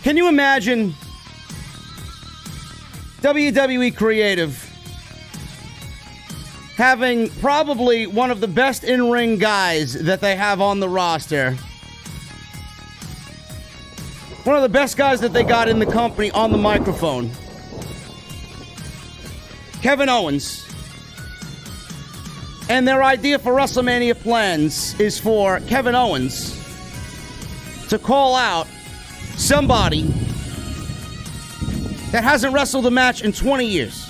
Can you imagine WWE Creative having probably one of the best in-ring guys that they have on the roster? One of the best guys that they got in the company on the microphone. Kevin Owens. And their idea for WrestleMania plans is for Kevin Owens to call out somebody that hasn't wrestled a match in 20 years.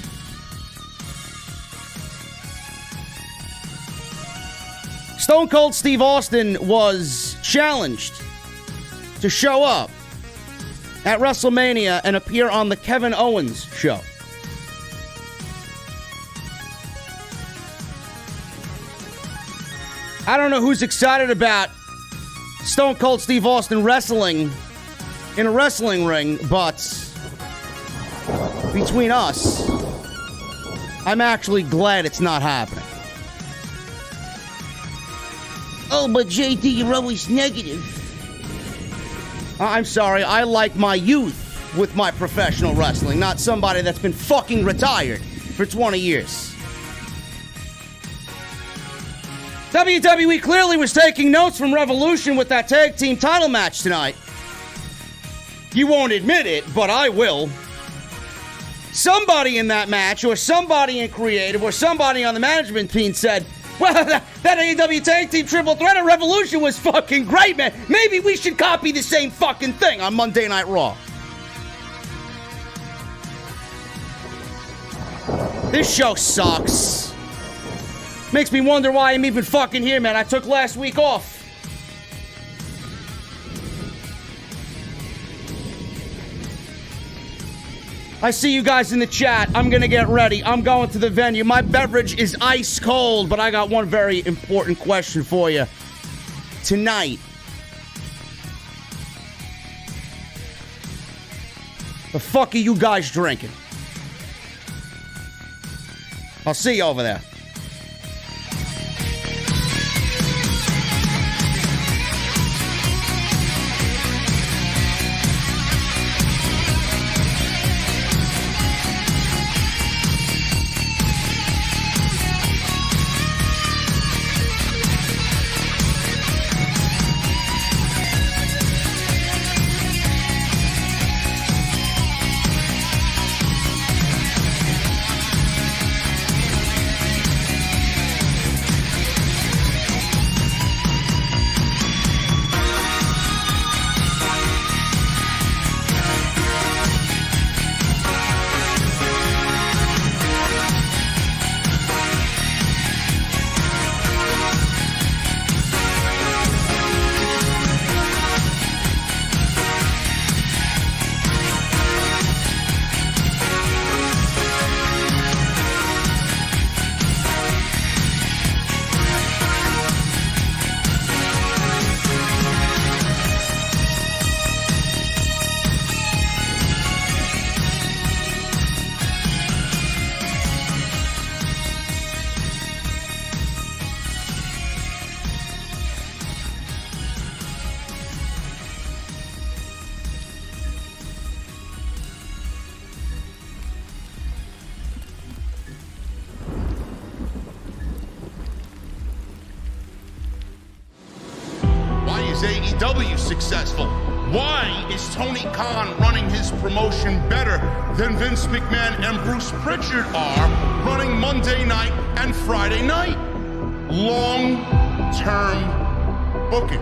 Stone Cold Steve Austin was challenged to show up at WrestleMania and appear on the Kevin Owens show. I don't know who's excited about Stone Cold Steve Austin wrestling in a wrestling ring, but between us, I'm actually glad it's not happening. Oh, but JD, you're always negative. I'm sorry, I like my youth with my professional wrestling, not somebody that's been fucking retired for 20 years. WWE clearly was taking notes from Revolution with that tag team title match tonight. You won't admit it, but I will. Somebody in that match, or somebody in creative, or somebody on the management team said, well, that AEW tag team triple threat at Revolution was fucking great, man. Maybe we should copy the same fucking thing on Monday Night Raw. This show sucks. Makes me wonder why I'm even fucking here, man. I took last week off. I see you guys in the chat. I'm gonna get ready. I'm going to the venue. My beverage is ice cold, but I got one very important question for you. Tonight, the fuck are you guys drinking? I'll see you over there. AEW successful? Why is Tony Khan running his promotion better than Vince McMahon and Bruce Pritchard are running Monday night and Friday night? Long-term booking.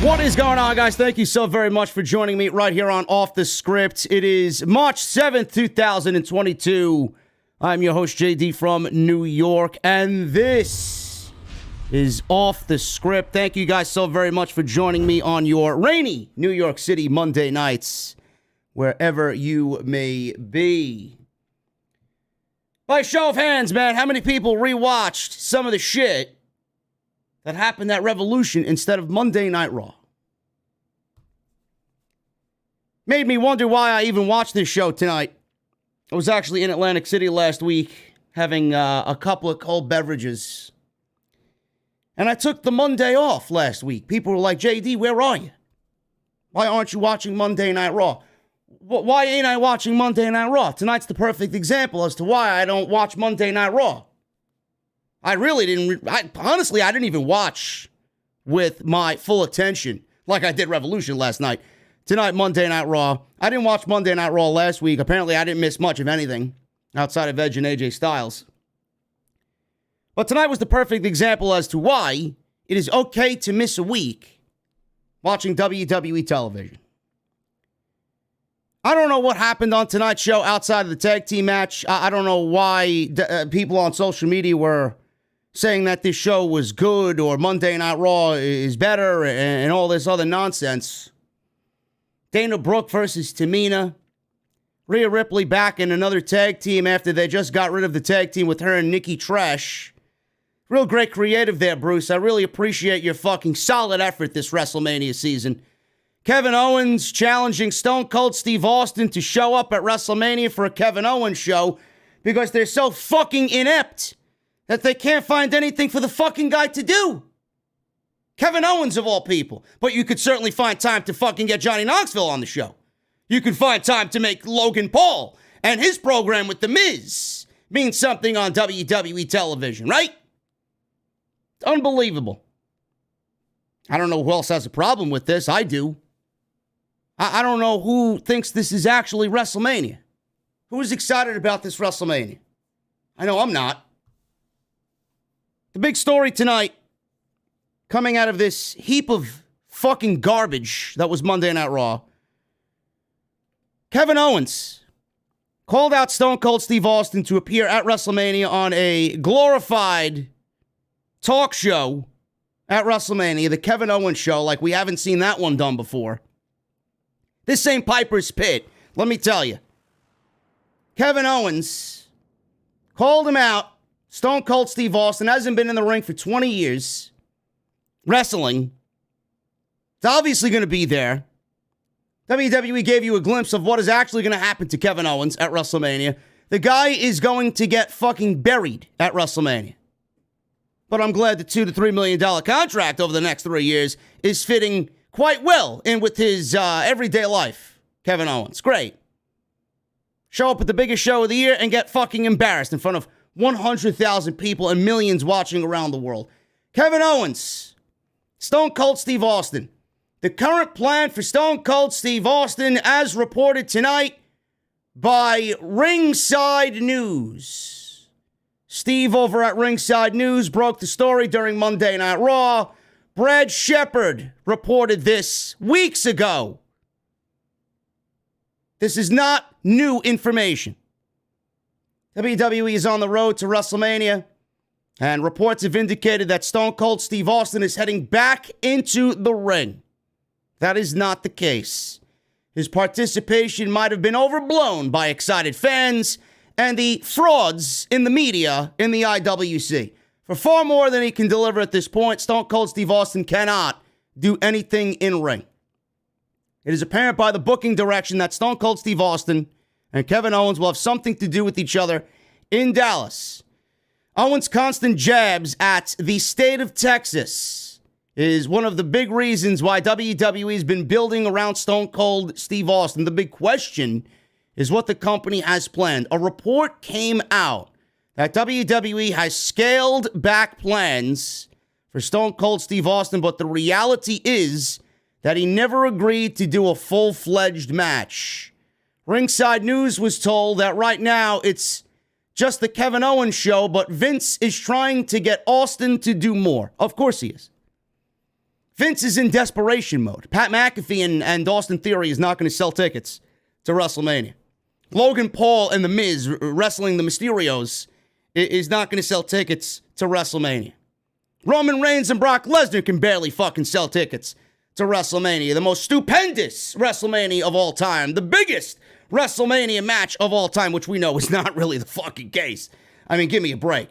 What is going on, guys? Thank you so very much for joining me right here on Off the Script. It is March 7th, 2022. I'm your host, JD from New York, and this is Off the Script. Thank you guys so very much for joining me on your rainy New York City Monday nights, wherever you may be. By show of hands, man, how many people rewatched some of the shit that happened at Revolution instead of Monday Night Raw? Made me wonder why I even watched this show tonight. I was actually in Atlantic City last week having a couple of cold beverages. And I took the Monday off last week. People were like, JD, where are you? Why aren't you watching Monday Night Raw? Why ain't I watching Monday Night Raw? Tonight's the perfect example as to why I don't watch Monday Night Raw. I really didn't. Honestly, I didn't even watch with my full attention like I did Revolution last night. Tonight, Monday Night Raw. I didn't watch Monday Night Raw last week. Apparently, I didn't miss much of anything outside of Edge and AJ Styles. But tonight was the perfect example as to why it is okay to miss a week watching WWE television. I don't know what happened on tonight's show outside of the tag team match. I don't know why people on social media were saying that this show was good or Monday Night Raw is better and all this other nonsense. Dana Brooke versus Tamina. Rhea Ripley back in another tag team after they just got rid of the tag team with her and Nikki Trash. Real great creative there, Bruce. I really appreciate your fucking solid effort this WrestleMania season. Kevin Owens challenging Stone Cold Steve Austin to show up at WrestleMania for a Kevin Owens show because they're so fucking inept that they can't find anything for the fucking guy to do. Kevin Owens, of all people. But you could certainly find time to fucking get Johnny Knoxville on the show. You could find time to make Logan Paul and his program with The Miz mean something on WWE television, right? Unbelievable. I don't know who else has a problem with this. I do. I don't know who thinks this is actually WrestleMania. Who is excited about this WrestleMania? I know I'm not. The big story tonight, coming out of this heap of fucking garbage that was Monday Night Raw, Kevin Owens called out Stone Cold Steve Austin to appear at WrestleMania on a glorified talk show at WrestleMania, the Kevin Owens show, like we haven't seen that one done before. This ain't Piper's Pit, let me tell you. Kevin Owens called him out. Stone Cold Steve Austin hasn't been in the ring for 20 years. Wrestling. It's obviously going to be there. WWE gave you a glimpse of what is actually going to happen to Kevin Owens at WrestleMania. The guy is going to get fucking buried at WrestleMania. But I'm glad the $2 to $3 million contract over the next 3 years is fitting quite well in with his everyday life. Kevin Owens. Great. Show up at the biggest show of the year and get fucking embarrassed in front of 100,000 people and millions watching around the world. Kevin Owens. Stone Cold Steve Austin. The current plan for Stone Cold Steve Austin, as reported tonight by Ringside News. Steve over at Ringside News broke the story during Monday Night Raw. Brad Shepard reported this weeks ago. This is not new information. WWE is on the road to WrestleMania. And reports have indicated that Stone Cold Steve Austin is heading back into the ring. That is not the case. His participation might have been overblown by excited fans and the frauds in the media in the IWC. For far more than he can deliver at this point, Stone Cold Steve Austin cannot do anything in ring. It is apparent by the booking direction that Stone Cold Steve Austin and Kevin Owens will have something to do with each other in Dallas. Owens' constant jabs at the state of Texas is one of the big reasons why WWE has been building around Stone Cold Steve Austin. The big question is what the company has planned. A report came out that WWE has scaled back plans for Stone Cold Steve Austin, but the reality is that he never agreed to do a full-fledged match. Ringside News was told that right now it's just the Kevin Owens show, but Vince is trying to get Austin to do more. Of course he is. Vince is in desperation mode. Pat McAfee and Austin Theory is not going to sell tickets to WrestleMania. Logan Paul and The Miz wrestling the Mysterios is not going to sell tickets to WrestleMania. Roman Reigns and Brock Lesnar can barely fucking sell tickets to WrestleMania. The most stupendous WrestleMania of all time. The biggest WrestleMania match of all time, which we know is not really the fucking case. I mean, give me a break.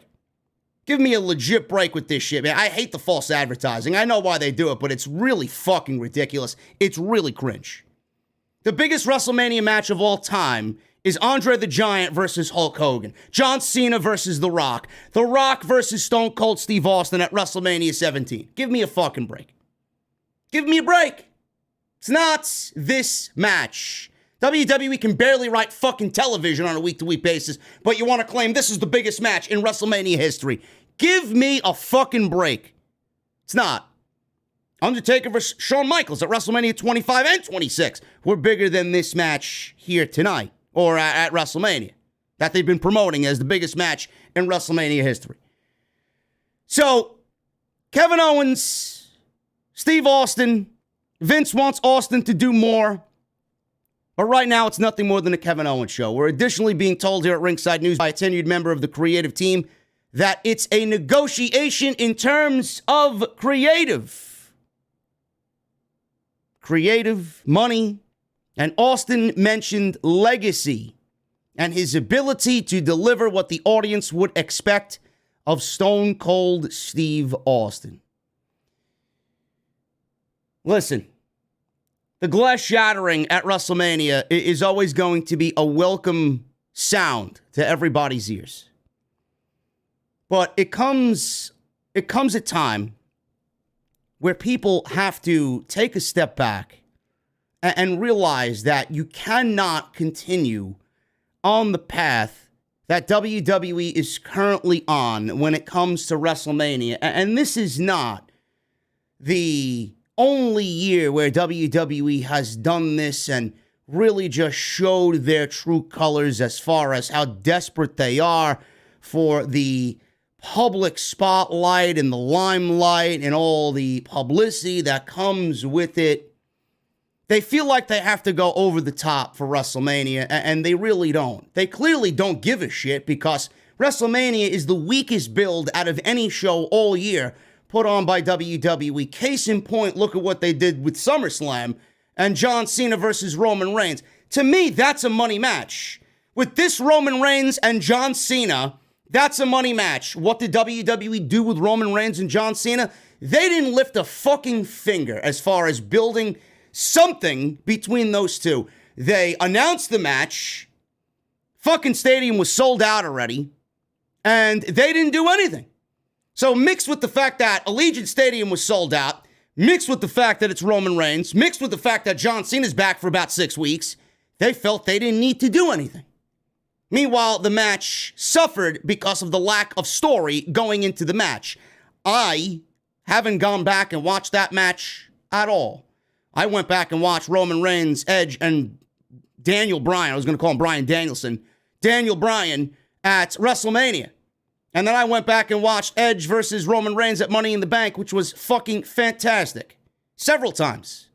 Give me a legit break with this shit, man. I hate the false advertising. I know why they do it, but it's really fucking ridiculous. It's really cringe. The biggest WrestleMania match of all time is Andre the Giant versus Hulk Hogan. John Cena versus The Rock. The Rock versus Stone Cold Steve Austin at WrestleMania 17. Give me a fucking break. Give me a break. It's not this match. WWE can barely write fucking television on a week-to-week basis, but you want to claim this is the biggest match in WrestleMania history. Give me a fucking break. It's not. Undertaker versus Shawn Michaels at WrestleMania 25 and 26 were bigger than this match here tonight, or at WrestleMania, that they've been promoting as the biggest match in WrestleMania history. So, Kevin Owens, Steve Austin, Vince wants Austin to do more. But right now, it's nothing more than a Kevin Owens show. We're additionally being told here at Ringside News by a tenured member of the creative team that it's a negotiation in terms of creative money. And Austin mentioned legacy and his ability to deliver what the audience would expect of Stone Cold Steve Austin. Listen. The glass shattering at WrestleMania is always going to be a welcome sound to everybody's ears. But it comes a time where people have to take a step back and realize that you cannot continue on the path that WWE is currently on when it comes to WrestleMania. And this is not the only year where WWE has done this and really just showed their true colors as far as how desperate they are for the public spotlight and the limelight and all the publicity that comes with it. They feel like they have to go over the top for WrestleMania, and they really don't. They clearly don't give a shit because WrestleMania is the weakest build out of any show all year put on by WWE. Case in point, look at what they did with SummerSlam and John Cena versus Roman Reigns. To me, that's a money match. With this Roman Reigns and John Cena, that's a money match. What did WWE do with Roman Reigns and John Cena? They didn't lift a fucking finger as far as building something between those two. They announced the match. Fucking stadium was sold out already. And they didn't do anything. So mixed with the fact that Allegiant Stadium was sold out, mixed with the fact that it's Roman Reigns, mixed with the fact that John Cena's back for about 6 weeks, they felt they didn't need to do anything. Meanwhile, the match suffered because of the lack of story going into the match. I haven't gone back and watched that match at all. I went back and watched Roman Reigns, Edge, and Daniel Bryan. I was going to call him Bryan Danielson. Daniel Bryan at WrestleMania. And then I went back and watched Edge versus Roman Reigns at Money in the Bank, which was fucking fantastic. Several times.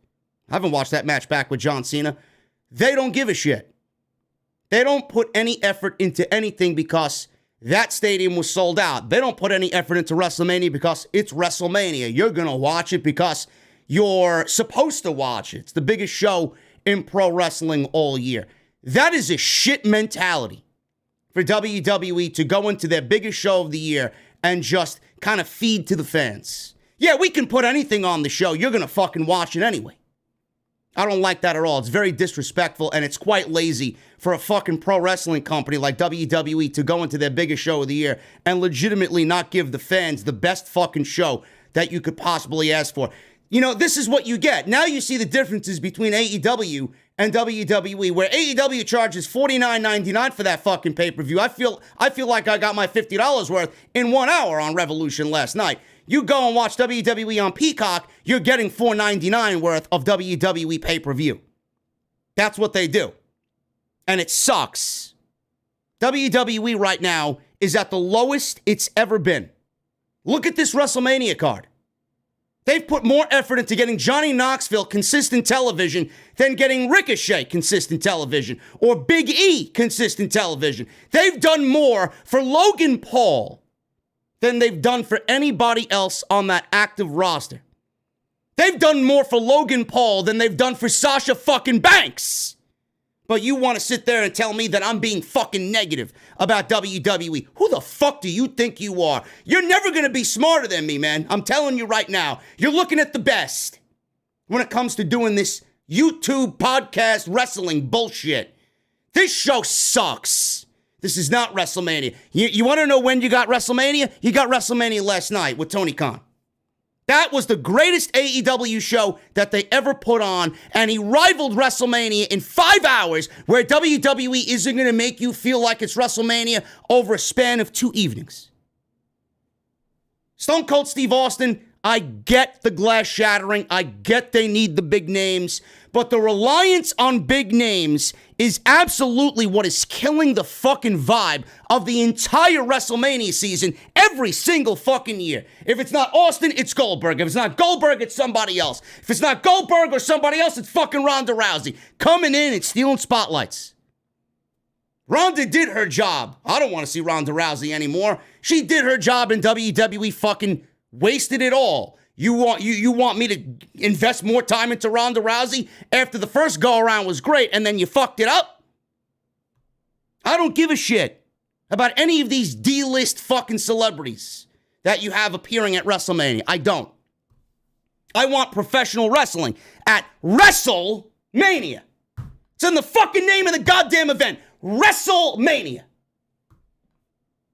I haven't watched that match back with John Cena. They don't give a shit. They don't put any effort into anything because that stadium was sold out. They don't put any effort into WrestleMania because it's WrestleMania. You're going to watch it because you're supposed to watch it. It's the biggest show in pro wrestling all year. That is a shit mentality for WWE to go into their biggest show of the year and just kind of feed to the fans. Yeah, we can put anything on the show. You're going to fucking watch it anyway. I don't like that at all. It's very disrespectful, and it's quite lazy for a fucking pro wrestling company like WWE to go into their biggest show of the year and legitimately not give the fans the best fucking show that you could possibly ask for. You know, this is what you get. Now you see the differences between AEW and WWE, where AEW charges $49.99 for that fucking pay-per-view. I feel like I got my $50 worth in 1 hour on Revolution last night. You go and watch WWE on Peacock, you're getting $4.99 worth of WWE pay-per-view. That's what they do. And it sucks. WWE right now is at the lowest it's ever been. Look at this WrestleMania card. They've put more effort into getting Johnny Knoxville consistent television than getting Ricochet consistent television or Big E consistent television. They've done more for Logan Paul than they've done for anybody else on that active roster. They've done more for Logan Paul than they've done for Sasha fucking Banks. But you want to sit there and tell me that I'm being fucking negative about WWE. Who the fuck do you think you are? You're never going to be smarter than me, man. I'm telling you right now. You're looking at the best when it comes to doing this YouTube podcast wrestling bullshit. This show sucks. This is not WrestleMania. You want to know when you got WrestleMania? You got WrestleMania last night with Tony Khan. That was the greatest AEW show that they ever put on, and he rivaled WrestleMania in 5 hours, where WWE isn't going to make you feel like it's WrestleMania over a span of 2 evenings. Stone Cold Steve Austin, I get the glass shattering. I get they need the big names, but the reliance on big names is absolutely what is killing the fucking vibe of the entire WrestleMania season every single fucking year. If it's not Austin, it's Goldberg. If it's not Goldberg, it's somebody else. If it's not Goldberg or somebody else, it's fucking Ronda Rousey coming in and stealing spotlights. Ronda did her job. I don't want to see Ronda Rousey anymore. She did her job and WWE fucking wasted it all. You want me to invest more time into Ronda Rousey after the first go-around was great and then you fucked it up? I don't give a shit about any of these D-list fucking celebrities that you have appearing at WrestleMania. I don't. I want professional wrestling at WrestleMania. It's in the fucking name of the goddamn event. WrestleMania.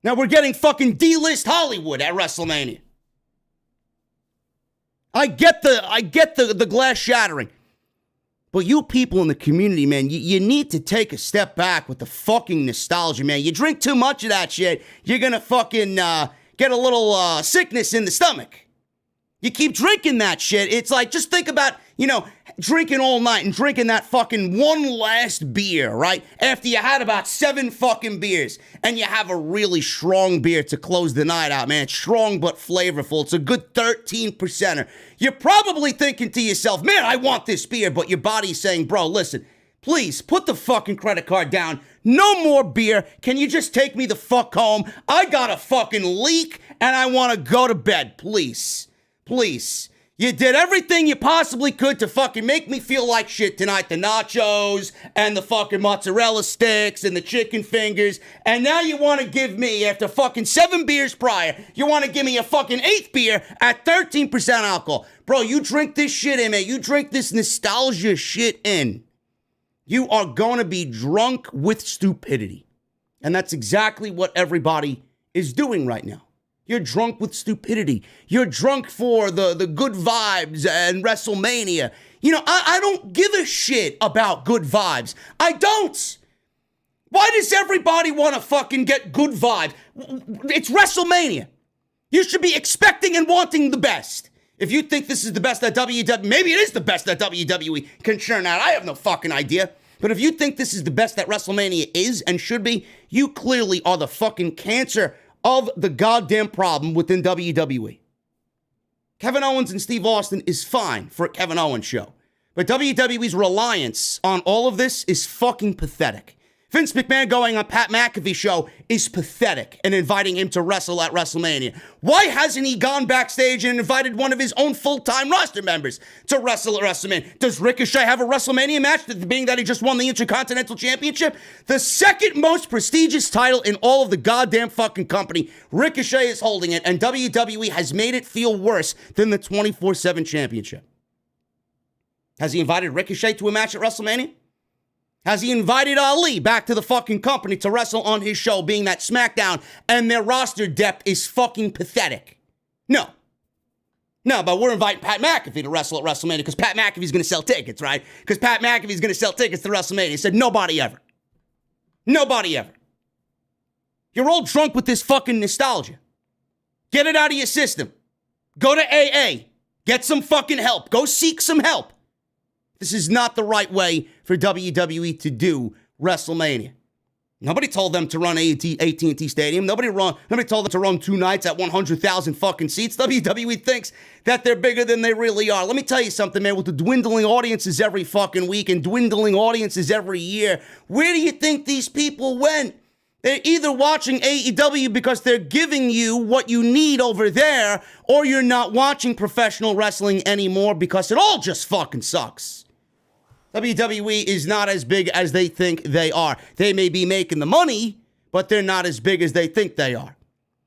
Now we're getting fucking D-list Hollywood at WrestleMania. I get the glass shattering. But you people in the community, man, you need to take a step back with the fucking nostalgia, man. You drink too much of that shit, you're gonna fucking get a little sickness in the stomach. You keep drinking that shit, it's like, just think about, drinking all night and drinking that fucking one last beer, right? After you had about 7 fucking beers, and you have a really strong beer to close the night out, man. It's strong but flavorful. It's a good 13%er. You're probably thinking to yourself, man, I want this beer, but your body's saying, bro, listen, please put the fucking credit card down. No more beer. Can you just take me the fuck home? I got a fucking leak, and I want to go to bed, please. Please. You did everything you possibly could to fucking make me feel like shit tonight. The nachos and the fucking mozzarella sticks and the chicken fingers. And now you want to give me, after fucking 7 beers prior, you want to give me a fucking 8th beer at 13% alcohol. Bro, you drink this shit in, man. You drink this nostalgia shit in. You are going to be drunk with stupidity. And that's exactly what everybody is doing right now. You're drunk with stupidity. You're drunk for the good vibes and WrestleMania. I don't give a shit about good vibes. I don't. Why does everybody want to fucking get good vibes? It's WrestleMania. You should be expecting and wanting the best. If you think this is the best that WWE, maybe it is the best that WWE can churn out. I have no fucking idea. But if you think this is the best that WrestleMania is and should be, you clearly are the fucking cancer of the goddamn problem within WWE. Kevin Owens and Steve Austin is fine for a Kevin Owens show. But WWE's reliance on all of this is fucking pathetic. Vince McMahon going on Pat McAfee's show is pathetic and inviting him to wrestle at WrestleMania. Why hasn't he gone backstage and invited one of his own full-time roster members to wrestle at WrestleMania? Does Ricochet have a WrestleMania match, being that he just won the Intercontinental Championship? The second most prestigious title in all of the goddamn fucking company. Ricochet is holding it, and WWE has made it feel worse than the 24/7 championship. Has he invited Ricochet to a match at WrestleMania? Has he invited Ali back to the fucking company to wrestle on his show, being that SmackDown and their roster depth is fucking pathetic? No. No, but we're inviting Pat McAfee to wrestle at WrestleMania because Pat McAfee's going to sell tickets, right? Because Pat McAfee's going to sell tickets to WrestleMania. He said, nobody ever. Nobody ever. You're all drunk with this fucking nostalgia. Get it out of your system. Go to AA. Get some fucking help. Go seek some help. This is not the right way for WWE to do WrestleMania. Nobody told them to run AT&T Stadium. Nobody told them to run 2 nights at 100,000 fucking seats. WWE thinks that they're bigger than they really are. Let me tell you something, man. With the dwindling audiences every fucking week and dwindling audiences every year, where do you think these people went? They're either watching AEW because they're giving you what you need over there, or you're not watching professional wrestling anymore because it all just fucking sucks. WWE is not as big as they think they are. They may be making the money, but they're not as big as they think they are.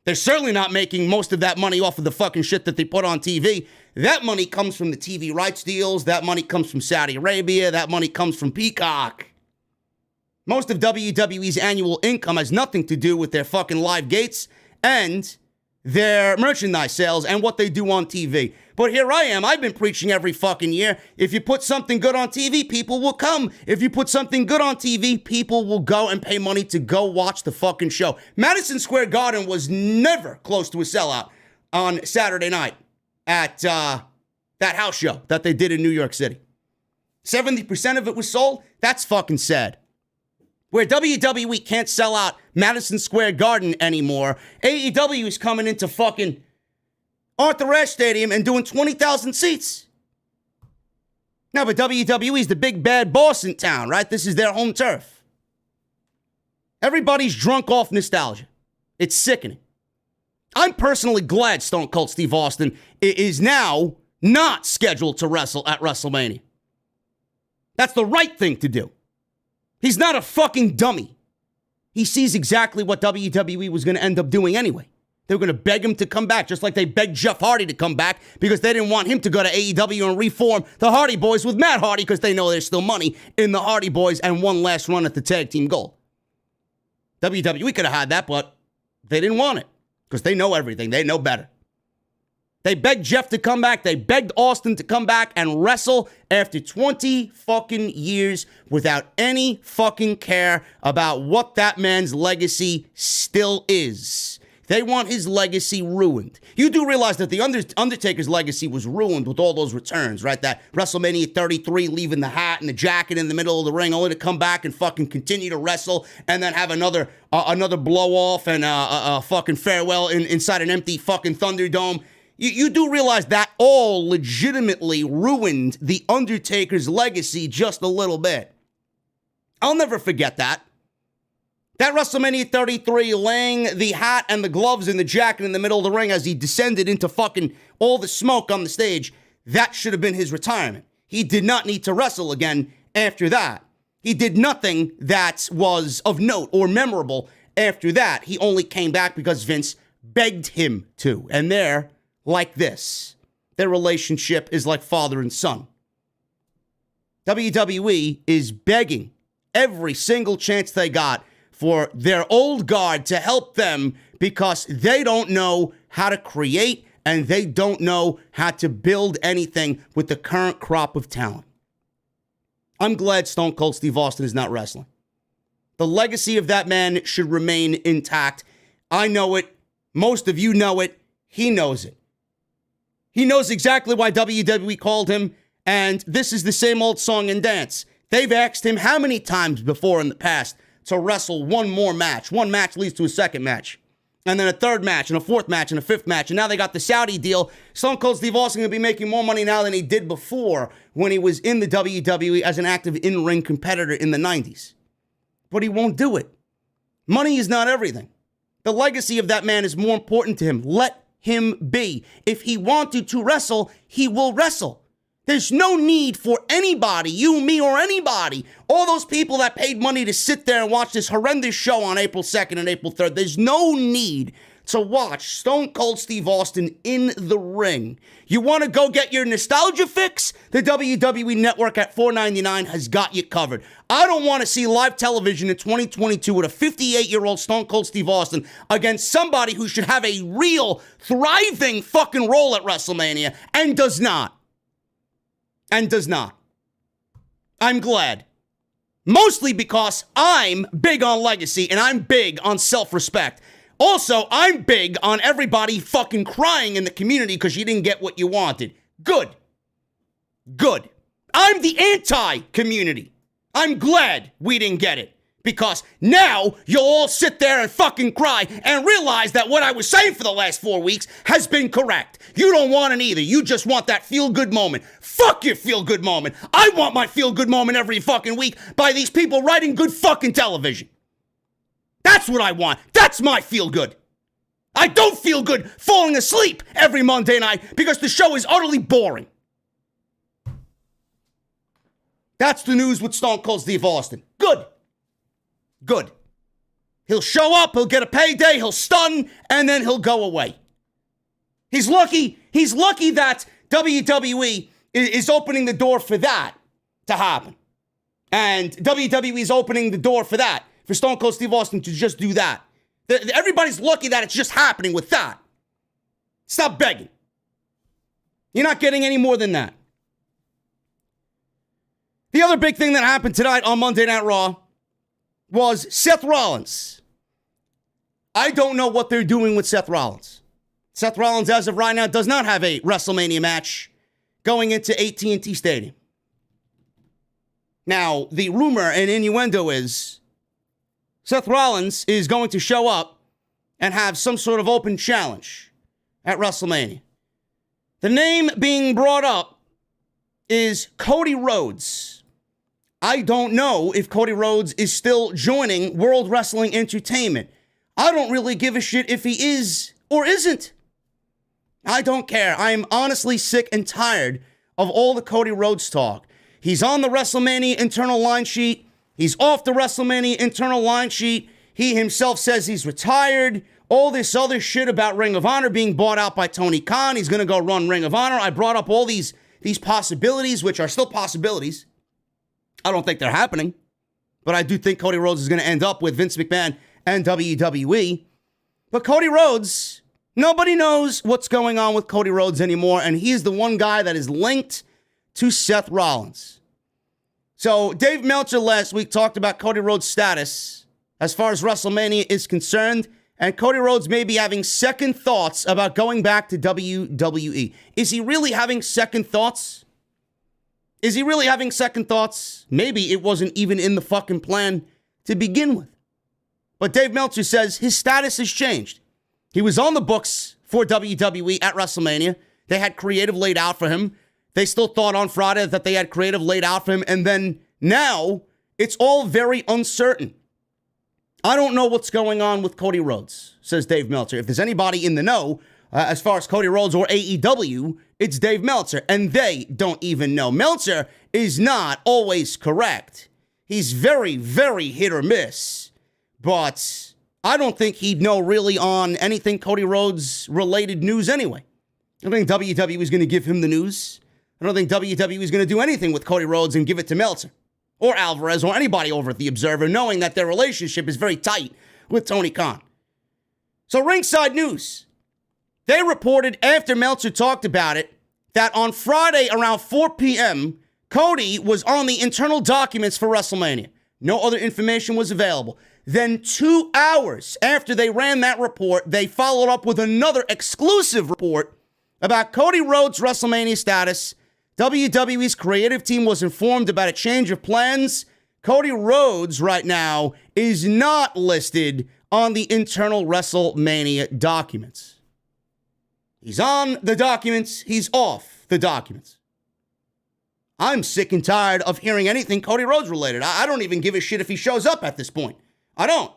They're certainly not making most of that money off of the fucking shit that they put on TV. That money comes from the TV rights deals. That money comes from Saudi Arabia. That money comes from Peacock. Most of WWE's annual income has nothing to do with their fucking live gates and their merchandise sales and what they do on TV. But here I am. I've been preaching every fucking year. If you put something good on TV, people will come. If you put something good on TV, people will go and pay money to go watch the fucking show. Madison Square Garden was never close to a sellout on Saturday night at that house show that they did in New York City. 70% of it was sold. That's fucking sad. Where WWE can't sell out Madison Square Garden anymore, AEW is coming into fucking Arthur Ashe Stadium and doing 20,000 seats. Now, but WWE is the big bad boss in town, right? This is their home turf. Everybody's drunk off nostalgia. It's sickening. I'm personally glad Stone Cold Steve Austin is now not scheduled to wrestle at WrestleMania. That's the right thing to do. He's not a fucking dummy. He sees exactly what WWE was going to end up doing anyway. They were going to beg him to come back, just like they begged Jeff Hardy to come back because they didn't want him to go to AEW and reform the Hardy Boys with Matt Hardy because they know there's still money in the Hardy Boys and one last run at the tag team gold. WWE could have had that, but they didn't want it because they know everything. They know better. They begged Jeff to come back. They begged Austin to come back and wrestle after 20 fucking years without any fucking care about what that man's legacy still is. They want his legacy ruined. You do realize that the Undertaker's legacy was ruined with all those returns, right? That WrestleMania 33 leaving the hat and the jacket in the middle of the ring only to come back and fucking continue to wrestle and then have another blow off and a fucking farewell inside an empty fucking Thunderdome. You do realize that all legitimately ruined The Undertaker's legacy just a little bit. I'll never forget that. That WrestleMania 33 laying the hat and the gloves and the jacket in the middle of the ring as he descended into fucking all the smoke on the stage, that should have been his retirement. He did not need to wrestle again after that. He did nothing that was of note or memorable after that. He only came back because Vince begged him to. And they're like this. Their relationship is like father and son. WWE is begging every single chance they got for their old guard to help them because they don't know how to create and they don't know how to build anything with the current crop of talent. I'm glad Stone Cold Steve Austin is not wrestling. The legacy of that man should remain intact. I know it. Most of you know it. He knows it. He knows exactly why WWE called him, and this is the same old song and dance. They've asked him how many times before in the past to wrestle one more match. One match leads to a second match. And then a third match, and a fourth match, and a fifth match. And now they got the Saudi deal. Stone Cold Steve Austin going to be making more money now than he did before when he was in the WWE as an active in-ring competitor in the 90s. But he won't do it. Money is not everything. The legacy of that man is more important to him. Let him be. If he wanted to wrestle, he will wrestle. There's no need for anybody, you, me, or anybody, all those people that paid money to sit there and watch this horrendous show on April 2nd and April 3rd, there's no need to watch Stone Cold Steve Austin in the ring. You want to go get your nostalgia fix? The WWE Network at $4.99 has got you covered. I don't want to see live television in 2022 with a 58-year-old Stone Cold Steve Austin against somebody who should have a real, thriving fucking role at WrestleMania and does not. And does not. I'm glad. Mostly because I'm big on legacy and I'm big on self-respect. Also, I'm big on everybody fucking crying in the community because you didn't get what you wanted. Good. Good. I'm the anti-community. I'm glad we didn't get it Because now you'll all sit there and fucking cry and realize that what I was saying for the last 4 weeks has been correct. You don't want it either. You just want that feel-good moment. Fuck your feel-good moment. I want my feel-good moment every fucking week by these people writing good fucking television. That's what I want. That's my feel-good. I don't feel good falling asleep every Monday night because the show is utterly boring. That's the news with Stone Cold Steve Austin. Good. Good. He'll show up, he'll get a payday, he'll stun, and then he'll go away. He's lucky that WWE is opening the door for that to happen. And WWE is opening the door for that, for Stone Cold Steve Austin to just do that. Everybody's lucky that it's just happening with that. Stop begging. You're not getting any more than that. The other big thing that happened tonight on Monday Night Raw was Seth Rollins. I don't know what they're doing with Seth Rollins. Seth Rollins, as of right now, does not have a WrestleMania match going into AT&T Stadium. Now, the rumor and innuendo is Seth Rollins is going to show up and have some sort of open challenge at WrestleMania. The name being brought up is Cody Rhodes. I don't know if Cody Rhodes is still joining World Wrestling Entertainment. I don't really give a shit if he is or isn't. I don't care. I am honestly sick and tired of all the Cody Rhodes talk. He's on the WrestleMania internal line sheet. He's off the WrestleMania internal line sheet. He himself says he's retired. All this other shit about Ring of Honor being bought out by Tony Khan. He's going to go run Ring of Honor. I brought up all these possibilities, which are still possibilities. I don't think they're happening, but I do think Cody Rhodes is going to end up with Vince McMahon and WWE. But Cody Rhodes, nobody knows what's going on with Cody Rhodes anymore, and he's the one guy that is linked to Seth Rollins. So Dave Meltzer last week talked about Cody Rhodes' status as far as WrestleMania is concerned, and Cody Rhodes may be having second thoughts about going back to WWE. Is he really having second thoughts? Is he really having second thoughts? Maybe it wasn't even in the fucking plan to begin with. But Dave Meltzer says his status has changed. He was on the books for WWE at WrestleMania. They had creative laid out for him. They still thought on Friday that they had creative laid out for him. And then now it's all very uncertain. I don't know what's going on with Cody Rhodes, says Dave Meltzer. If there's anybody in the know, as far as Cody Rhodes or AEW, it's Dave Meltzer, and they don't even know. Meltzer is not always correct. He's very, very hit or miss, but I don't think he'd know really on anything Cody Rhodes related news anyway. I don't think WWE is going to give him the news. I don't think WWE is going to do anything with Cody Rhodes and give it to Meltzer or Alvarez or anybody over at The Observer, knowing that their relationship is very tight with Tony Khan. So ringside news. They reported after Meltzer talked about it that on Friday around 4 p.m., Cody was on the internal documents for WrestleMania. No other information was available. Then 2 hours after they ran that report, they followed up with another exclusive report about Cody Rhodes' WrestleMania status. WWE's creative team was informed about a change of plans. Cody Rhodes right now is not listed on the internal WrestleMania documents. He's on the documents. He's off the documents. I'm sick and tired of hearing anything Cody Rhodes related. I don't even give a shit if he shows up at this point. I don't.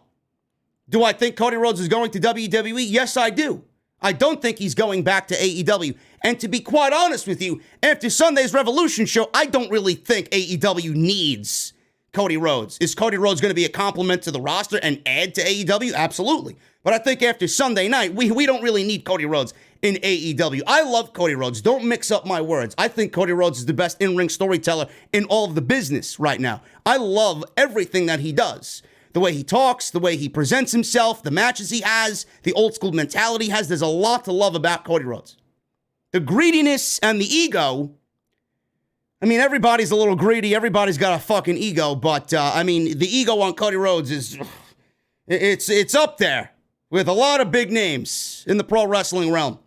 Do I think Cody Rhodes is going to WWE? Yes, I do. I don't think he's going back to AEW. And to be quite honest with you, after Sunday's Revolution show, I don't really think AEW needs Cody Rhodes. Is Cody Rhodes going to be a compliment to the roster and add to AEW? Absolutely. But I think after Sunday night, we don't really need Cody Rhodes in AEW. I love Cody Rhodes. Don't mix up my words. I think Cody Rhodes is the best in-ring storyteller in all of the business right now. I love everything that he does. The way he talks, the way he presents himself, the matches he has, the old school mentality he has. There's a lot to love about Cody Rhodes. The greediness and the ego, I mean, everybody's a little greedy. Everybody's got a fucking ego. But, the ego on Cody Rhodes is, it's up there with a lot of big names in the pro wrestling realm.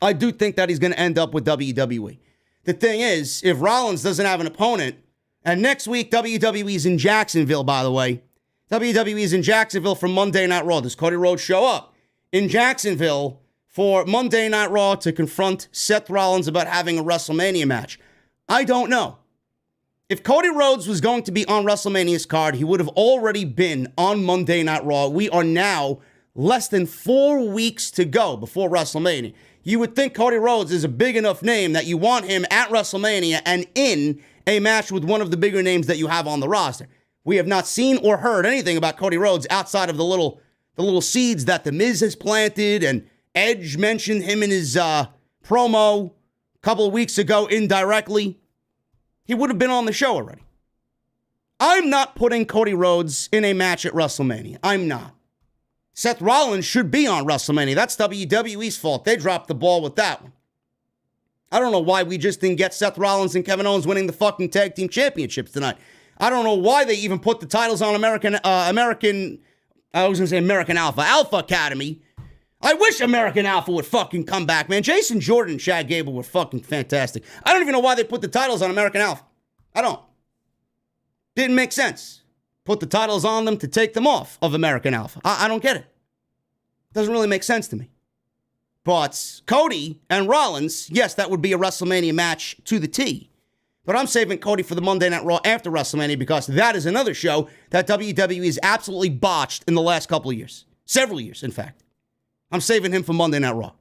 I do think that he's going to end up with WWE. The thing is, if Rollins doesn't have an opponent, and next week WWE's in Jacksonville, by the way, WWE is in Jacksonville for Monday Night Raw. Does Cody Rhodes show up in Jacksonville for Monday Night Raw to confront Seth Rollins about having a WrestleMania match? I don't know. If Cody Rhodes was going to be on WrestleMania's card, he would have already been on Monday Night Raw. We are now less than 4 weeks to go before WrestleMania. You would think Cody Rhodes is a big enough name that you want him at WrestleMania and in a match with one of the bigger names that you have on the roster. We have not seen or heard anything about Cody Rhodes outside of the little seeds that The Miz has planted, and Edge mentioned him in his promo a couple of weeks ago indirectly. He would have been on the show already. I'm not putting Cody Rhodes in a match at WrestleMania. I'm not. Seth Rollins should be on WrestleMania. That's WWE's fault. They dropped the ball with that one. I don't know why we just didn't get Seth Rollins and Kevin Owens winning the fucking tag team championships tonight. I don't know why they even put the titles on American Alpha Academy. I wish American Alpha would fucking come back, man. Jason Jordan and Chad Gable were fucking fantastic. I don't even know why they put the titles on American Alpha. I don't. Didn't make sense. Put the titles on them to take them off of American Alpha. I don't get it. Doesn't really make sense to me. But Cody and Rollins, yes, that would be a WrestleMania match to the T. But I'm saving Cody for the Monday Night Raw after WrestleMania because that is another show that WWE has absolutely botched in the last couple of years. Several years, in fact. I'm saving him for Monday Night Raw.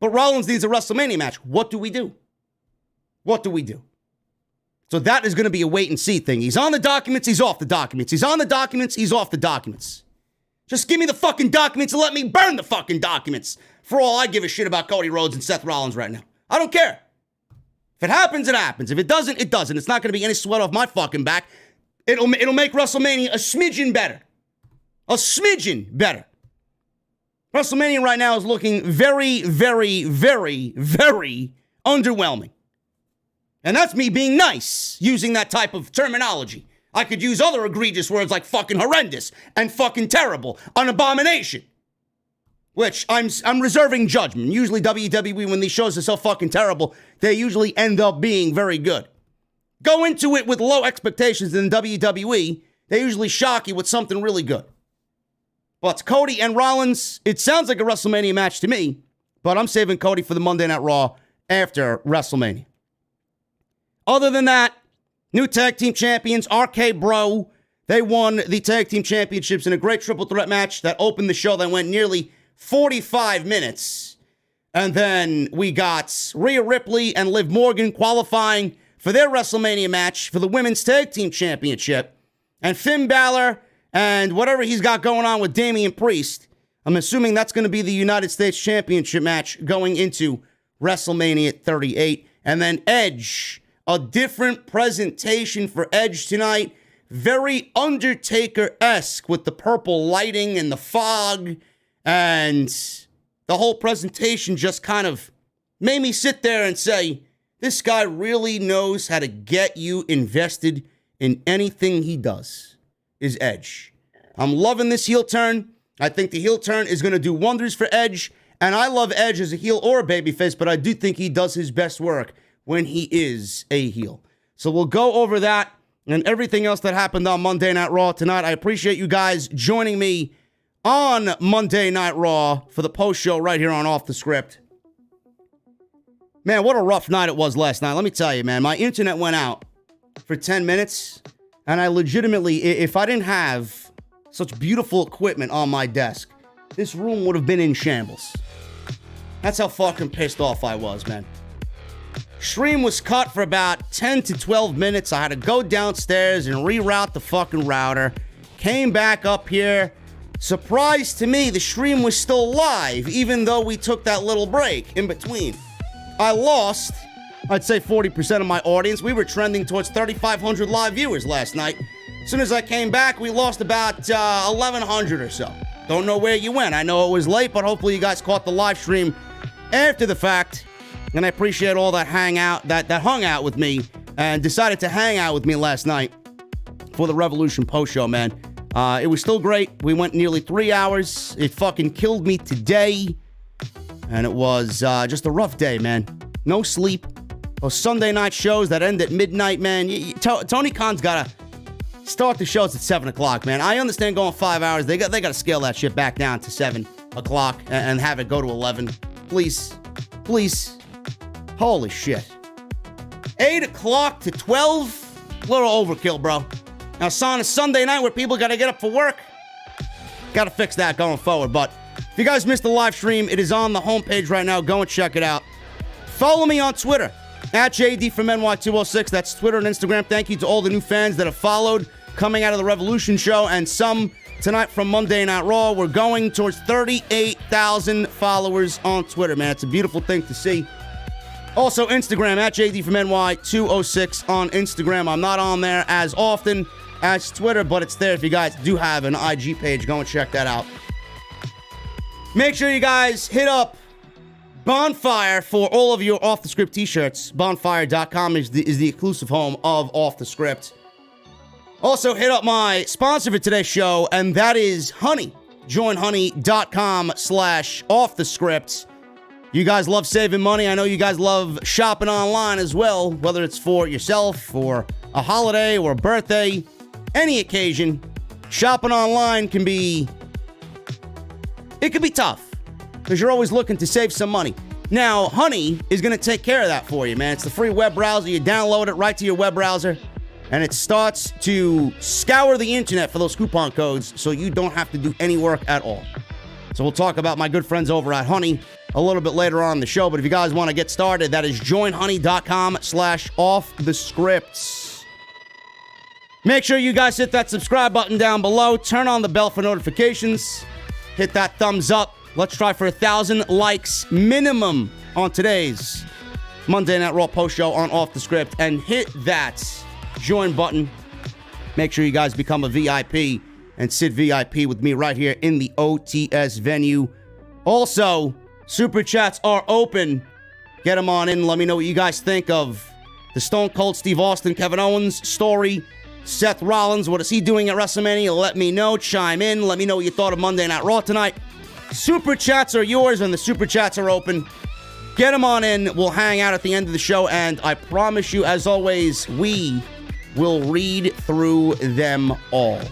But Rollins needs a WrestleMania match. What do we do? What do we do? So that is going to be a wait and see thing. He's on the documents, he's off the documents. He's on the documents, he's off the documents. Just give me the fucking documents and let me burn the fucking documents. For all I give a shit about Cody Rhodes and Seth Rollins right now. I don't care. If it happens, it happens. If it doesn't, it doesn't. It's not going to be any sweat off my fucking back. It'll make WrestleMania a smidgen better. A smidgen better. WrestleMania right now is looking very, very, very, very underwhelming. And that's me being nice, using that type of terminology. I could use other egregious words like fucking horrendous and fucking terrible, an abomination. Which I'm reserving judgment. Usually WWE, when these shows are so fucking terrible, they usually end up being very good. Go into it with low expectations in WWE, they usually shock you with something really good. But Cody and Rollins, it sounds like a WrestleMania match to me, but I'm saving Cody for the Monday Night Raw after WrestleMania. Other than that, new tag team champions, RKBRO, they won the tag team championships in a great triple threat match that opened the show that went nearly 45 minutes. And then we got Rhea Ripley and Liv Morgan qualifying for their WrestleMania match for the Women's Tag Team Championship. And Finn Balor and whatever he's got going on with Damian Priest, I'm assuming that's going to be the United States Championship match going into WrestleMania 38. And then Edge, a different presentation for Edge tonight. Very Undertaker-esque with the purple lighting and the fog. And the whole presentation just kind of made me sit there and say, this guy really knows how to get you invested in anything he does, is Edge. I'm loving this heel turn. I think the heel turn is going to do wonders for Edge. And I love Edge as a heel or a babyface, but I do think he does his best work when he is a heel. So we'll go over that and everything else that happened on Monday Night Raw tonight. I appreciate you guys joining me on Monday Night Raw for the post show right here on Off the Script. Man, what a rough night it was last night. Let me tell you, man, my internet went out for 10 minutes, and I legitimately, if I didn't have such beautiful equipment on my desk, this room would have been in shambles. That's how fucking pissed off I was, man. Stream was cut for about 10 to 12 minutes. I had to go downstairs and reroute the fucking router. Came back up here. Surprise to me, the stream was still live, even though we took that little break in between. I lost, I'd say 40% of my audience. We were trending towards 3,500 live viewers last night. As soon as I came back, we lost about 1,100 or so. Don't know where you went. I know it was late, but hopefully you guys caught the live stream after the fact. And I appreciate all that that hung out with me and decided to hang out with me last night for the Revolution post show, man. It was still great. We went nearly 3 hours. It fucking killed me today. And it was just a rough day, man. No sleep. Those Sunday night shows that end at midnight, man. Tony Khan's got to start the shows at 7 o'clock, man. I understand going 5 hours. They got to scale that shit back down to 7 o'clock and have it go to 11. Please. Holy shit. 8 o'clock to 12? A little overkill, bro. Now, it's on a Sunday night where people got to get up for work. Got to fix that going forward. But if you guys missed the live stream, it is on the homepage right now. Go and check it out. Follow me on Twitter, at JDfromNY206. That's Twitter and Instagram. Thank you to all the new fans that have followed coming out of the Revolution show and some tonight from Monday Night Raw. We're going towards 38,000 followers on Twitter, man. It's a beautiful thing to see. Also, Instagram, at JDfromNY206 on Instagram. I'm not on there as often as Twitter, but it's there if you guys do have an IG page. Go and check that out. Make sure you guys hit up Bonfire for all of your Off the Script t-shirts. Bonfire.com is the exclusive home of Off the Script. Also, hit up my sponsor for today's show, and that is Honey. Join honey.com/offthescript. You guys love saving money. I know you guys love shopping online as well, whether it's for yourself or a holiday or a birthday, any occasion. Shopping online can be tough because you're always looking to save some money. Now, Honey is going to take care of that for you, man. It's the free web browser. You download it right to your web browser, and it starts to scour the internet for those coupon codes so you don't have to do any work at all. So we'll talk about my good friends over at Honey a little bit later on in the show, but if you guys want to get started, that is joinhoney.com/offthescripts. Make sure you guys hit that subscribe button down below. Turn on the bell for notifications. Hit that thumbs up. Let's try for 1,000 likes minimum on today's Monday Night Raw post show on Off the Script, and hit that join button. Make sure you guys become a VIP and sit VIP with me right here in the OTS venue. Also, Super Chats are open. Get them on in. Let me know what you guys think of the Stone Cold Steve Austin, Kevin Owens story. Seth Rollins, what is he doing at WrestleMania? Let me know. Chime in. Let me know what you thought of Monday Night Raw tonight. Super Chats are yours, and the Super Chats are open. Get them on in. We'll hang out at the end of the show, and I promise you, as always, we will read through them all.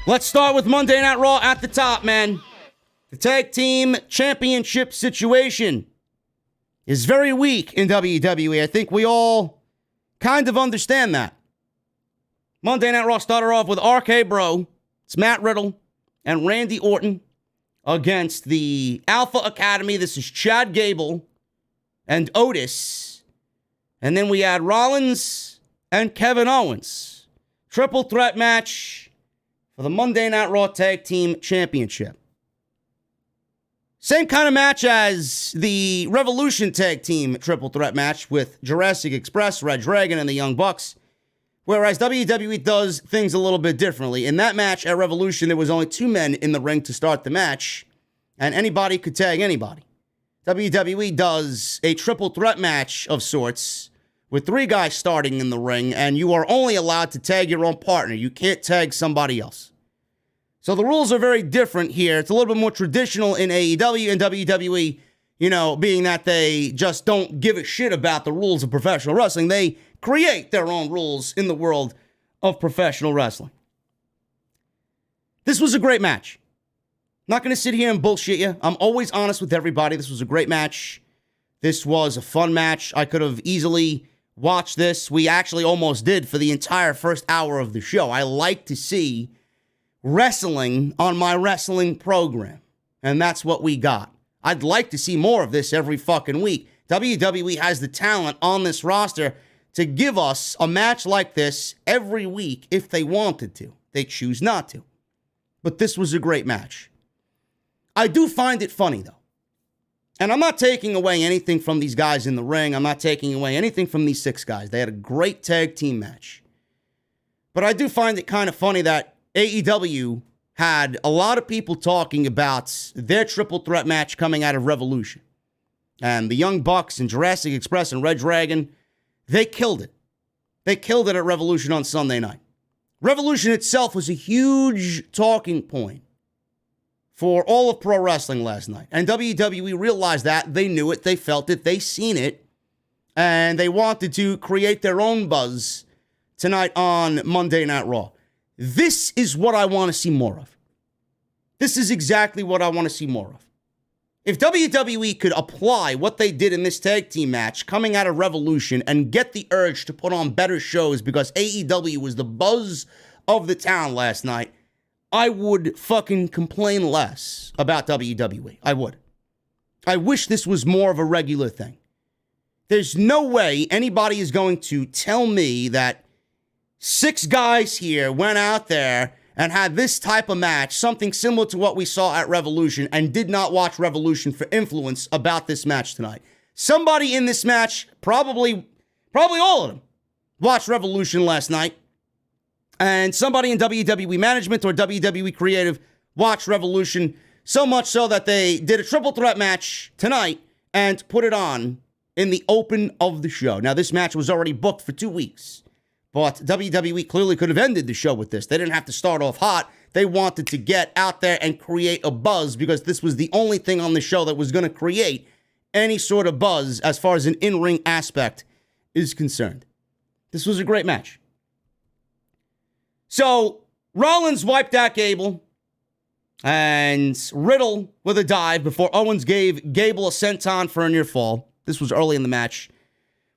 Let's start with Monday Night Raw at the top, man. The tag team championship situation is very weak in WWE. I think we all kind of understand that. Monday Night Raw started off with RK-Bro. It's Matt Riddle and Randy Orton against the Alpha Academy. This is Chad Gable and Otis. And then we had Rollins and Kevin Owens. Triple threat match for the Monday Night Raw Tag Team Championship. Same kind of match as the Revolution Tag Team Triple Threat match with Jurassic Express, Red Dragon, and the Young Bucks. Whereas WWE does things a little bit differently. In that match at Revolution, there was only 2 men in the ring to start the match, and anybody could tag anybody. WWE does a triple threat match of sorts with 3 guys starting in the ring, and you are only allowed to tag your own partner. You can't tag somebody else. So the rules are very different here. It's a little bit more traditional in AEW and WWE, being that they just don't give a shit about the rules of professional wrestling. They create their own rules in the world of professional wrestling. This was a great match. Not going to sit here and bullshit you. I'm always honest with everybody. This was a great match. This was a fun match. I could have easily watched this. We actually almost did for the entire first hour of the show. I like to see wrestling on my wrestling program, and that's what we got. I'd like to see more of this every fucking week. WWE has the talent on this roster to give us a match like this every week if they wanted to. They choose not to. But this was a great match. I do find it funny, though. And I'm not taking away anything from these guys in the ring. I'm not taking away anything from these 6 guys. They had a great tag team match. But I do find it kind of funny that AEW had a lot of people talking about their triple threat match coming out of Revolution. And the Young Bucks and Jurassic Express and Red Dragon, they killed it. They killed it at Revolution on Sunday night. Revolution itself was a huge talking point for all of pro wrestling last night. And WWE realized that. They knew it. They felt it. They seen it. And they wanted to create their own buzz tonight on Monday Night Raw. This is what I want to see more of. This is exactly what I want to see more of. If WWE could apply what they did in this tag team match coming out of Revolution and get the urge to put on better shows because AEW was the buzz of the town last night, I would fucking complain less about WWE. I would. I wish this was more of a regular thing. There's no way anybody is going to tell me that 6 guys here went out there and had this type of match, something similar to what we saw at Revolution, and did not watch Revolution for influence about this match tonight. Somebody in this match, probably all of them, watched Revolution last night, and somebody in WWE management or WWE creative watched Revolution, so much so that they did a triple threat match tonight and put it on in the open of the show. Now, this match was already booked for 2 weeks, but WWE clearly could have ended the show with this. They didn't have to start off hot. They wanted to get out there and create a buzz because this was the only thing on the show that was going to create any sort of buzz as far as an in-ring aspect is concerned. This was a great match. So, Rollins wiped out Gable and Riddle with a dive before Owens gave Gable a senton for a near fall. This was early in the match.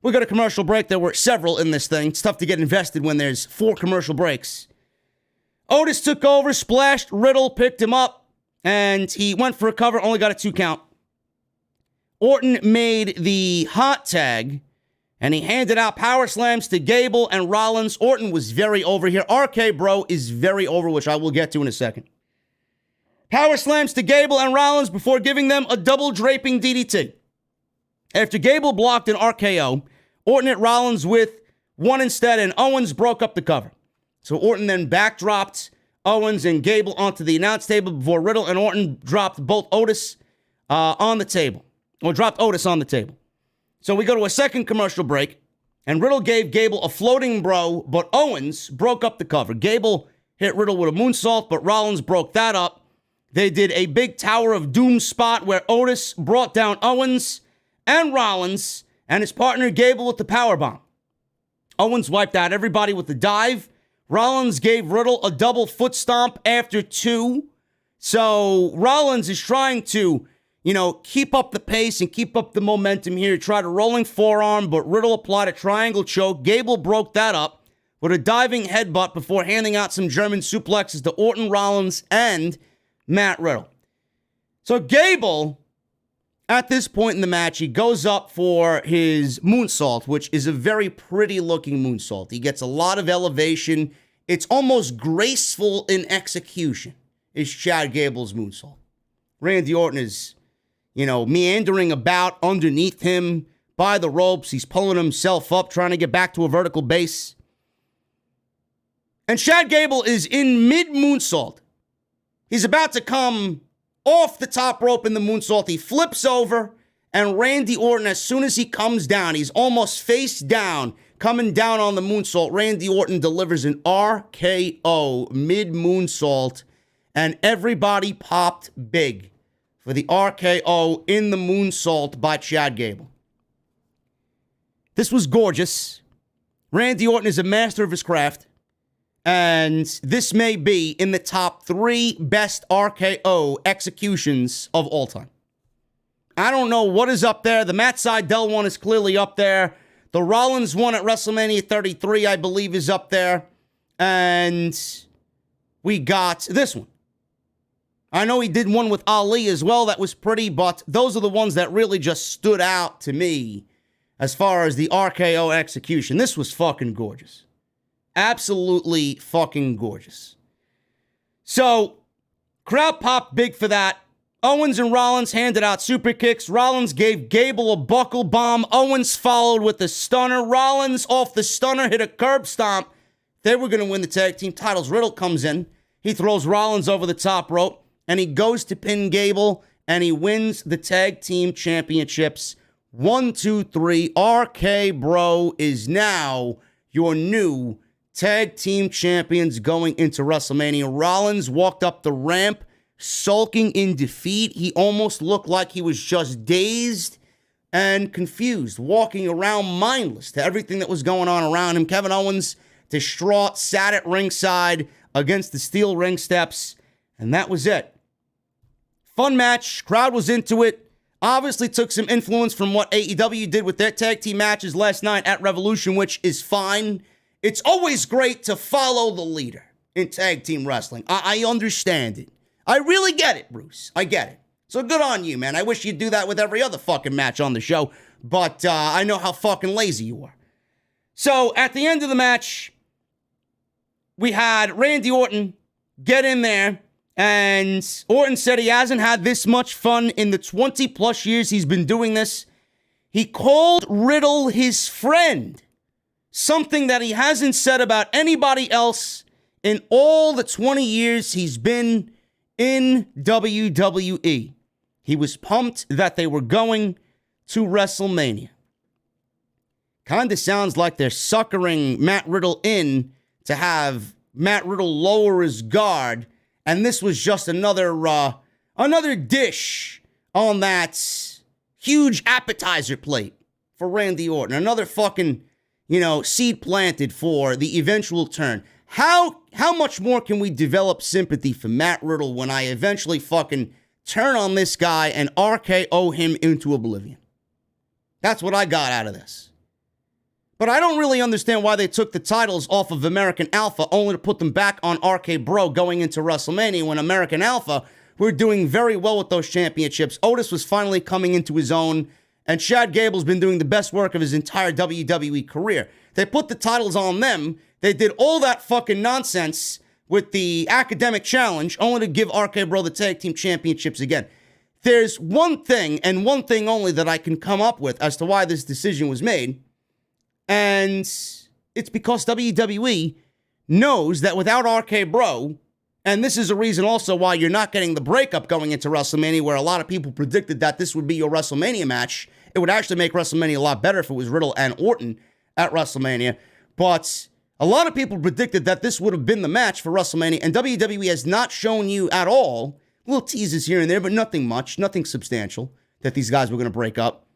We got a commercial break. There were several in this thing. It's tough to get invested when there's 4 commercial breaks. Otis took over, splashed Riddle, picked him up, and he went for a cover, only got a 2 count. Orton made the hot tag, and he handed out power slams to Gable and Rollins. Orton was very over here. RK-Bro is very over, which I will get to in a second. Power slams to Gable and Rollins before giving them a double draping DDT. After Gable blocked an RKO, Orton hit Rollins with one instead, and Owens broke up the cover. So Orton then backdropped Owens and Gable onto the announce table before Riddle and Orton dropped both Otis on the table, or dropped Otis on the table. So we go to a second commercial break, and Riddle gave Gable a floating bro, but Owens broke up the cover. Gable hit Riddle with a moonsault, but Rollins broke that up. They did a big Tower of Doom spot where Otis brought down Owens and Rollins, and his partner Gable with the powerbomb. Owens wiped out everybody with the dive. Rollins gave Riddle a double foot stomp after 2. So Rollins is trying to, keep up the pace and keep up the momentum here. He tried a rolling forearm, but Riddle applied a triangle choke. Gable broke that up with a diving headbutt before handing out some German suplexes to Orton, Rollins, and Matt Riddle. So Gable, at this point in the match, he goes up for his moonsault, which is a very pretty looking moonsault. He gets a lot of elevation. It's almost graceful in execution, is Chad Gable's moonsault. Randy Orton is, meandering about underneath him by the ropes. He's pulling himself up, trying to get back to a vertical base. And Chad Gable is in mid-moonsault. He's about to come off the top rope in the moonsault. He flips over, and Randy Orton, as soon as he comes down, he's almost face down, coming down on the moonsault. Randy Orton delivers an RKO mid-moonsault, and everybody popped big for the RKO in the moonsault by Chad Gable. This was gorgeous. Randy Orton is a master of his craft. And this may be in the top 3 best RKO executions of all time. I don't know what is up there. The Matt Sydal one is clearly up there. The Rollins one at WrestleMania 33, I believe, is up there. And we got this one. I know he did one with Ali as well. That was pretty, but those are the ones that really just stood out to me as far as the RKO execution. This was fucking gorgeous. Absolutely fucking gorgeous. So, crowd popped big for that. Owens and Rollins handed out super kicks. Rollins gave Gable a buckle bomb. Owens followed with a stunner. Rollins off the stunner hit a curb stomp. They were going to win the tag team titles. Riddle comes in. He throws Rollins over the top rope, and he goes to pin Gable, and he wins the tag team championships. 1, 2, 3. RK-Bro is now your new tag team champions going into WrestleMania. Rollins walked up the ramp sulking in defeat. He almost looked like he was just dazed and confused, walking around mindless to everything that was going on around him. Kevin Owens distraught, sat at ringside against the steel ring steps, and that was it. Fun match. Crowd was into it. Obviously took some influence from what AEW did with their tag team matches last night at Revolution, which is fine. It's always great to follow the leader in tag team wrestling. I understand it. I really get it, Bruce. I get it. So good on you, man. I wish you'd do that with every other fucking match on the show, but I know how fucking lazy you are. So at the end of the match, we had Randy Orton get in there, and Orton said he hasn't had this much fun in the 20 plus years he's been doing this. He called Riddle his friend, something that he hasn't said about anybody else in all the 20 years he's been in WWE. He was pumped that they were going to WrestleMania. Kind of sounds like they're suckering Matt Riddle in to have Matt Riddle lower his guard, and this was just another dish on that huge appetizer plate for Randy Orton. Another fucking, seed planted for the eventual turn. How much more can we develop sympathy for Matt Riddle when I eventually fucking turn on this guy and RKO him into oblivion? That's what I got out of this. But I don't really understand why they took the titles off of American Alpha only to put them back on RK-Bro going into WrestleMania when American Alpha were doing very well with those championships. Otis was finally coming into his own, and Chad Gable's been doing the best work of his entire WWE career. They put the titles on them. They did all that fucking nonsense with the academic challenge only to give RK-Bro the tag team championships again. There's one thing and one thing only that I can come up with as to why this decision was made. And it's because WWE knows that without RK-Bro, and this is a reason also why you're not getting the breakup going into WrestleMania, where a lot of people predicted that this would be your WrestleMania match. It would actually make WrestleMania a lot better if it was Riddle and Orton at WrestleMania. But a lot of people predicted that this would have been the match for WrestleMania, and WWE has not shown you at all, little teases here and there, but nothing much, nothing substantial, that these guys were going to break up.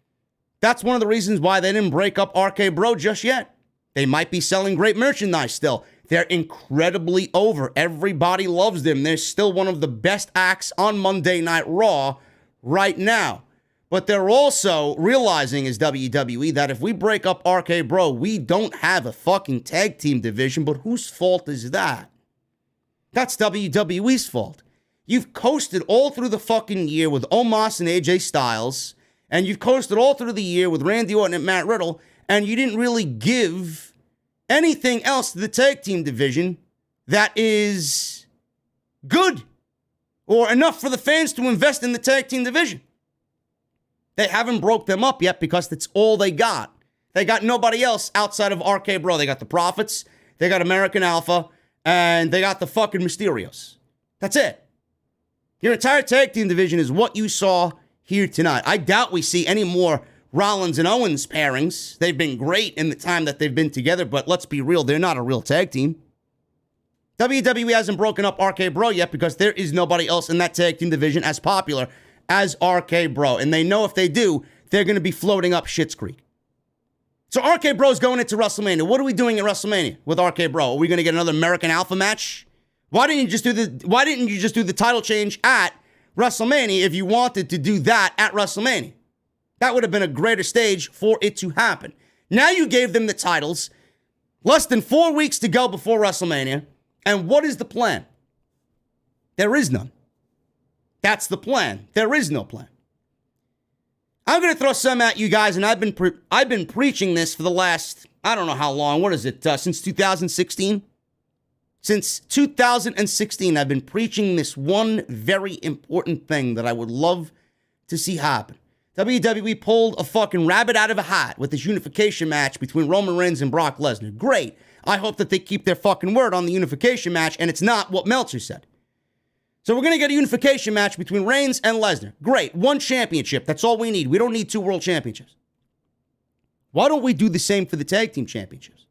That's one of the reasons why they didn't break up RK-Bro just yet. They might be selling great merchandise still. They're incredibly over. Everybody loves them. They're still one of the best acts on Monday Night Raw right now. But they're also realizing as WWE that if we break up RK-Bro, we don't have a fucking tag team division. But whose fault is that? That's WWE's fault. You've coasted all through the fucking year with Omos and AJ Styles, and you've coasted all through the year with Randy Orton and Matt Riddle, and you didn't really give anything else to the tag team division that is good or enough for the fans to invest in the tag team division. They haven't broke them up yet because that's all they got. They got nobody else outside of RK-Bro. They got the Profits, they got American Alpha, and they got the fucking Mysterios. That's it. Your entire tag team division is what you saw here tonight. I doubt we see any more Rollins and Owens pairings. They've been great in the time that they've been together, but let's be real, they're not a real tag team. WWE hasn't broken up RK-Bro yet because there is nobody else in that tag team division as popular as RK-Bro. And they know if they do, they're going to be floating up Schitt's Creek. So RK-Bro's going into WrestleMania. What are we doing at WrestleMania with RK-Bro? Are we going to get another American Alpha match? Why didn't you just do the title change at WrestleMania if you wanted to do that at WrestleMania? That would have been a greater stage for it to happen. Now you gave them the titles. Less than 4 weeks to go before WrestleMania. And what is the plan? There is none. That's the plan. There is no plan. I'm going to throw some at you guys, and I've been preaching this for the last, I don't know how long. What is it? Since 2016? Since 2016, I've been preaching this one very important thing that I would love to see happen. WWE pulled a fucking rabbit out of a hat with this unification match between Roman Reigns and Brock Lesnar. Great. I hope that they keep their fucking word on the unification match, and it's not what Meltzer said. So we're going to get a unification match between Reigns and Lesnar. Great. One championship. That's all we need. We don't need 2 world championships. Why don't we do the same for the tag team championships?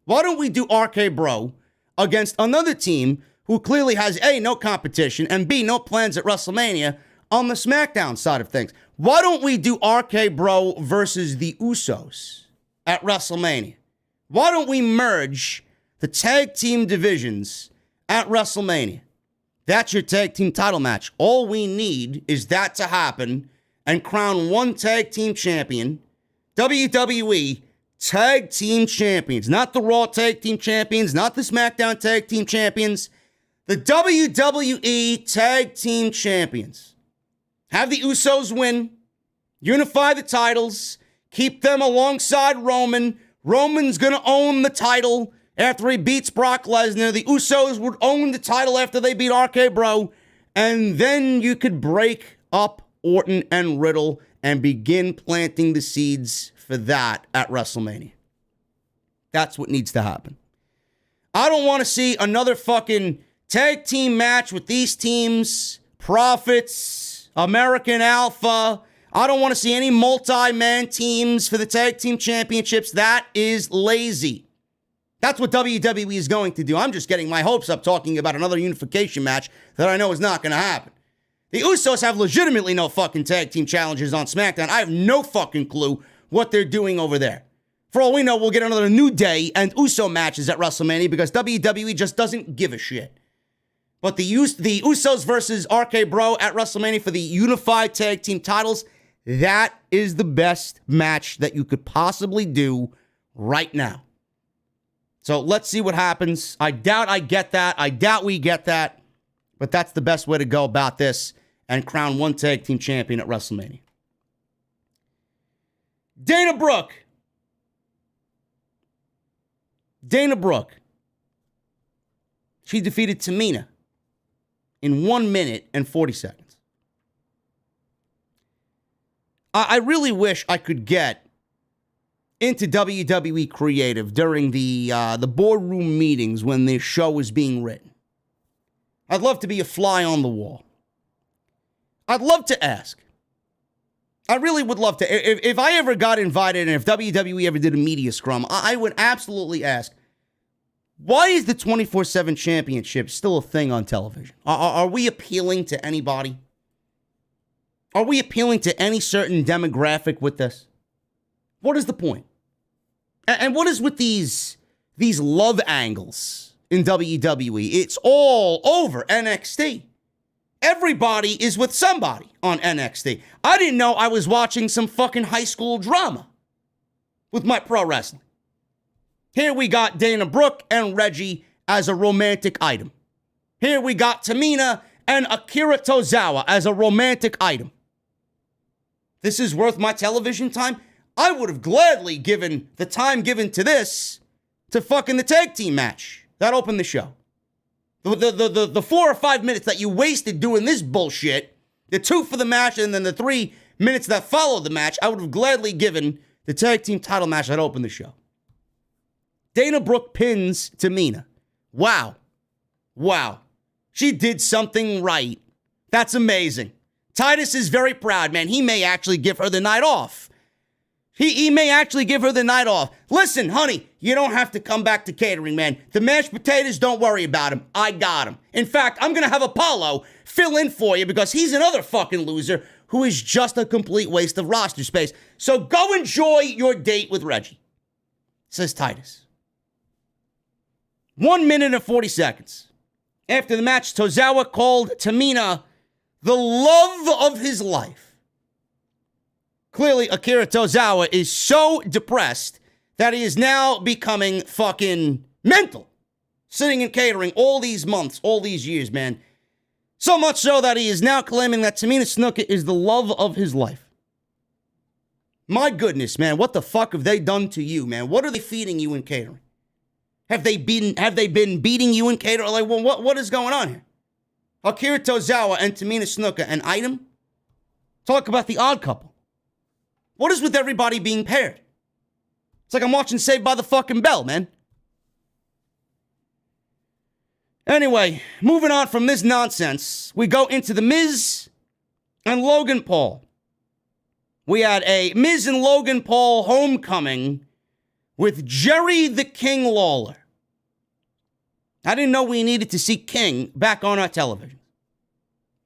Why don't we do RK-Bro against another team who clearly has A, no competition, and B, no plans at WrestleMania on the SmackDown side of things? Why don't we do RK-Bro versus the Usos at WrestleMania? Why don't we merge the tag team divisions at WrestleMania. That's your tag team title match. All we need is that to happen and crown one tag team champion, WWE tag team champions, not the Raw tag team champions, not the SmackDown tag team champions, the WWE tag team champions. Have the Usos win, unify the titles, keep them alongside Roman. Roman's going to own the title after he beats Brock Lesnar. The Usos would own the title after they beat RK-Bro. And then you could break up Orton and Riddle and begin planting the seeds for that at WrestleMania. That's what needs to happen. I don't want to see another fucking tag team match with these teams, Profits, American Alpha. I don't want to see any multi-man teams for the tag team championships. That is lazy. That's what WWE is going to do. I'm just getting my hopes up talking about another unification match that I know is not going to happen. The Usos have legitimately no fucking tag team challenges on SmackDown. I have no fucking clue what they're doing over there. For all we know, we'll get another New Day and Uso matches at WrestleMania because WWE just doesn't give a shit. But the Usos versus RK-Bro at WrestleMania for the unified tag team titles, that is the best match that you could possibly do right now. So let's see what happens. I doubt I get that. I doubt we get that. But that's the best way to go about this and crown one tag team champion at WrestleMania. Dana Brooke. She defeated Tamina in 1 minute and 40 seconds. I really wish I could get into WWE Creative during the boardroom meetings when this show is being written. I'd love to be a fly on the wall. I'd love to ask. I really would love to. If I ever got invited and if WWE ever did a media scrum, I would absolutely ask, why is the 24/7 championship still a thing on television? Are we appealing to anybody? Are we appealing to any certain demographic with this? What is the point? And what is with these love angles in WWE? It's all over NXT. Everybody is with somebody on NXT. I didn't know I was watching some fucking high school drama with my pro wrestling. Here we got Dana Brooke and Reggie as a romantic item. Here we got Tamina and Akira Tozawa as a romantic item. This is worth my television time? I would have gladly given the time given to this to fucking the tag team match that opened the show. The 4 or 5 minutes that you wasted doing this bullshit, the 2 for the match and then the 3 minutes that followed the match, I would have gladly given the tag team title match that opened the show. Dana Brooke pins Tamina. Wow. She did something right. That's amazing. Titus is very proud, man. He may actually give her the night off. He may actually give her the night off. Listen, honey, you don't have to come back to catering, man. The mashed potatoes, don't worry about them. I got them. In fact, I'm going to have Apollo fill in for you because he's another fucking loser who is just a complete waste of roster space. So go enjoy your date with Reggie, says Titus. 1 minute and 40 seconds. After the match, Tozawa called Tamina the love of his life. Clearly, Akira Tozawa is so depressed that he is now becoming fucking mental. Sitting in catering all these months, all these years, man. So much so that he is now claiming that Tamina Snuka is the love of his life. My goodness, man, what the fuck have they done to you, man? What are they feeding you in catering? Have they been beating you in catering? Like, well, what is going on here? Akira Tozawa and Tamina Snuka, an item? Talk about the odd couple. What is with everybody being paired? It's like I'm watching Saved by the fucking Bell, man. Anyway, moving on from this nonsense, we go into the Miz and Logan Paul. We had a Miz and Logan Paul homecoming with Jerry the King Lawler. I didn't know we needed to see King back on our television.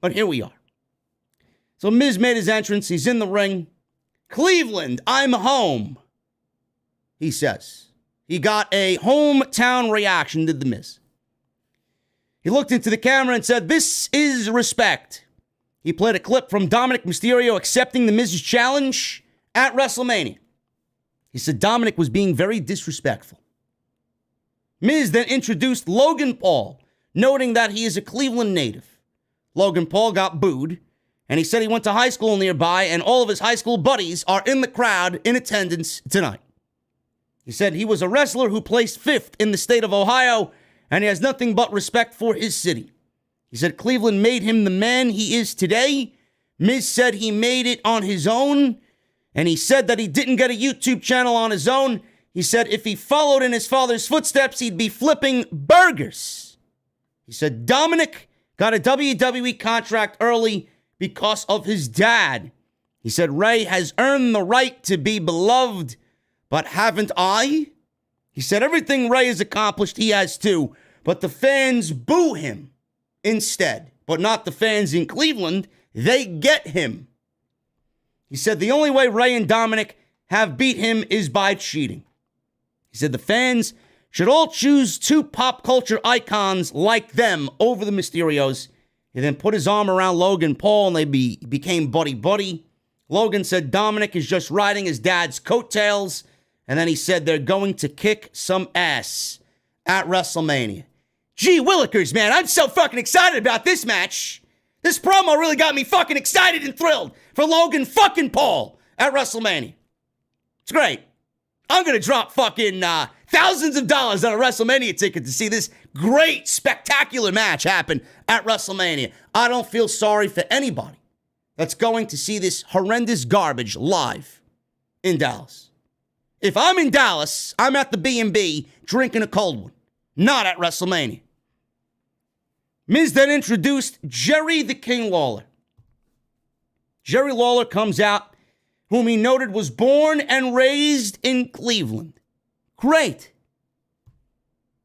But here we are. So Miz made his entrance. He's in the ring. Cleveland, I'm home, he says. He got a hometown reaction, did The Miz. He looked into the camera and said, "This is respect." He played a clip from Dominic Mysterio accepting The Miz's challenge at WrestleMania. He said Dominic was being very disrespectful. Miz then introduced Logan Paul, noting that he is a Cleveland native. Logan Paul got booed, and he said he went to high school nearby, and all of his high school buddies are in the crowd in attendance tonight. He said he was a wrestler who placed 5th in the state of Ohio, and he has nothing but respect for his city. He said Cleveland made him the man he is today. Miz said he made it on his own, and he said that he didn't get a YouTube channel on his own. He said if he followed in his father's footsteps, he'd be flipping burgers. He said Dominic got a WWE contract early because of his dad. He said Ray has earned the right to be beloved, but haven't I? He said everything Ray has accomplished, he has too, but the fans boo him instead. But not the fans in Cleveland. They get him. He said the only way Ray and Dominic have beat him is by cheating. He said the fans should all choose 2 pop culture icons like them over the Mysterios. He then put his arm around Logan Paul and they became buddy-buddy. Logan said Dominic is just riding his dad's coattails. And then he said they're going to kick some ass at WrestleMania. Gee willikers, man, I'm so fucking excited about this match. This promo really got me fucking excited and thrilled for Logan fucking Paul at WrestleMania. It's great. I'm going to drop fucking thousands of dollars on a WrestleMania ticket to see this great, spectacular match happen at WrestleMania. I don't feel sorry for anybody that's going to see this horrendous garbage live in Dallas. If I'm in Dallas, I'm at the B&B drinking a cold one, not at WrestleMania. Miz then introduced Jerry the King Lawler. Jerry Lawler comes out, whom he noted was born and raised in Cleveland. Great.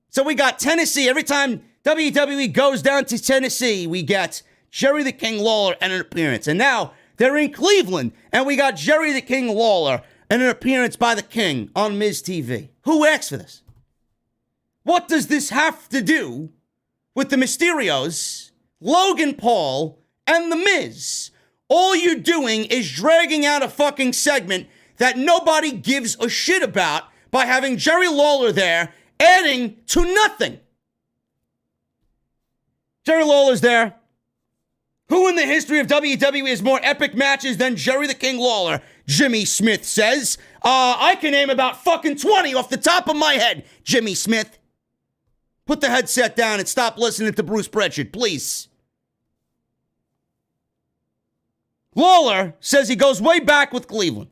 So we got Tennessee. Every time WWE goes down to Tennessee, we get Jerry the King Lawler and an appearance. And now they're in Cleveland, and we got Jerry the King Lawler and an appearance by the King on Miz TV. Who asked for this? What does this have to do with the Mysterios, Logan Paul, and the Miz? All you're doing is dragging out a fucking segment that nobody gives a shit about by having Jerry Lawler there, adding to nothing. Jerry Lawler's there. Who in the history of WWE has more epic matches than Jerry the King Lawler? Jimmy Smith says. I can name about fucking 20 off the top of my head, Jimmy Smith. Put the headset down and stop listening to Bruce Prichard, please. Lawler says he goes way back with Cleveland.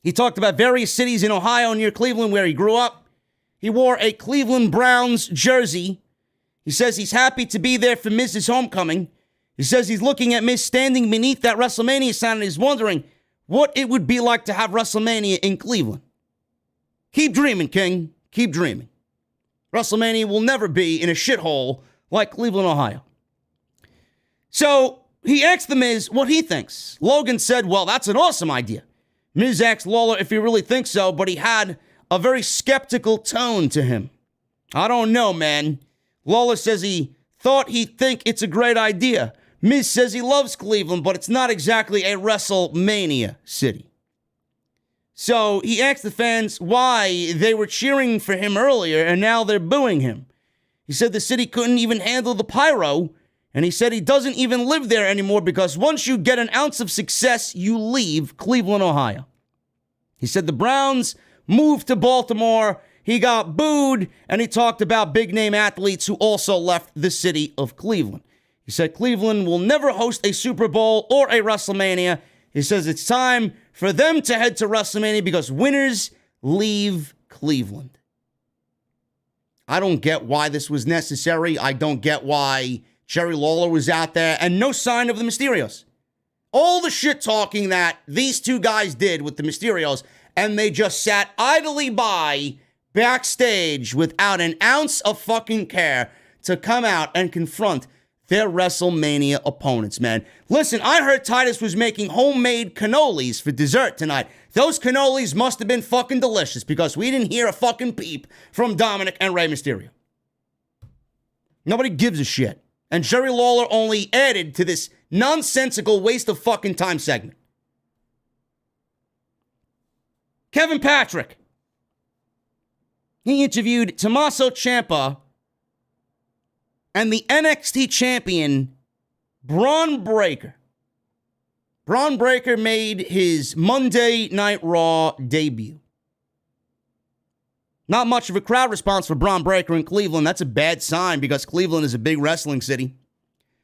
He talked about various cities in Ohio near Cleveland where he grew up. He wore a Cleveland Browns jersey. He says he's happy to be there for Miz's homecoming. He says he's looking at Miz standing beneath that WrestleMania sign and is wondering what it would be like to have WrestleMania in Cleveland. Keep dreaming, King. Keep dreaming. WrestleMania will never be in a shithole like Cleveland, Ohio. So he asked The Miz what he thinks. Logan said, well, that's an awesome idea. Miz asked Lawler if he really thinks so, but he had a very skeptical tone to him. I don't know, man. Lawler says he thought he'd think it's a great idea. Miz says he loves Cleveland, but it's not exactly a WrestleMania city. So he asked the fans why they were cheering for him earlier and now they're booing him. He said the city couldn't even handle the pyro, and he said he doesn't even live there anymore because once you get an ounce of success, you leave Cleveland, Ohio. He said the Browns moved to Baltimore, he got booed, and he talked about big-name athletes who also left the city of Cleveland. He said Cleveland will never host a Super Bowl or a WrestleMania. He says it's time for them to head to WrestleMania because winners leave Cleveland. I don't get why this was necessary. I don't get why Jerry Lawler was out there and no sign of the Mysterios. All the shit talking that these two guys did with the Mysterios, and they just sat idly by backstage without an ounce of fucking care to come out and confront their WrestleMania opponents, man. Listen, I heard Titus was making homemade cannolis for dessert tonight. Those cannolis must have been fucking delicious because we didn't hear a fucking peep from Dominic and Rey Mysterio. Nobody gives a shit. And Jerry Lawler only added to this nonsensical waste of fucking time segment. Kevin Patrick. He interviewed Tommaso Ciampa and the NXT champion, Bron Breakker. Braun Breakker made his Monday Night Raw debut. Not much of a crowd response for Bron Breakker in Cleveland. That's a bad sign because Cleveland is a big wrestling city.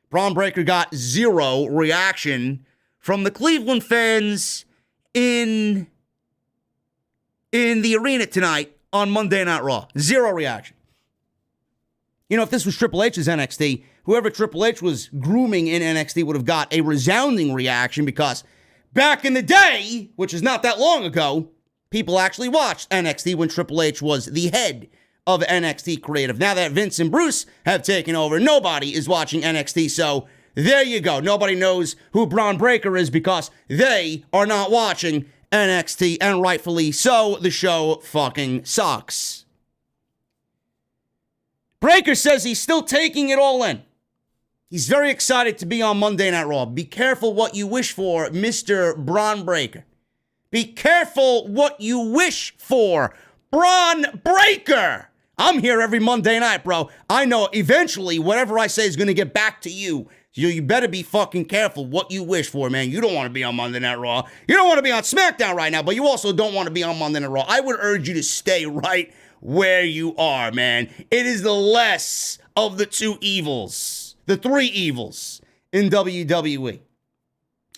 Bron Breakker got zero reaction from the Cleveland fans in the arena tonight on Monday Night Raw. Zero reaction. You know, if this was Triple H's NXT, whoever Triple H was grooming in NXT would have got a resounding reaction because back in the day, which is not that long ago, people actually watched NXT when Triple H was the head of NXT Creative. Now that Vince and Bruce have taken over, nobody is watching NXT, so there you go. Nobody knows who Bron Breakker is because they are not watching NXT, and rightfully so. The show fucking sucks. Breakker says he's still taking it all in. He's very excited to be on Monday Night Raw. Be careful what you wish for, Mr. Bron Breakker. Be careful what you wish for, Bron Breakker. I'm here every Monday night, bro. I know eventually whatever I say is going to get back to you. You better be fucking careful what you wish for, man. You don't want to be on Monday Night Raw. You don't want to be on SmackDown right now, but you also don't want to be on Monday Night Raw. I would urge you to stay right where you are, man. It is the less of the two evils, the three evils in WWE.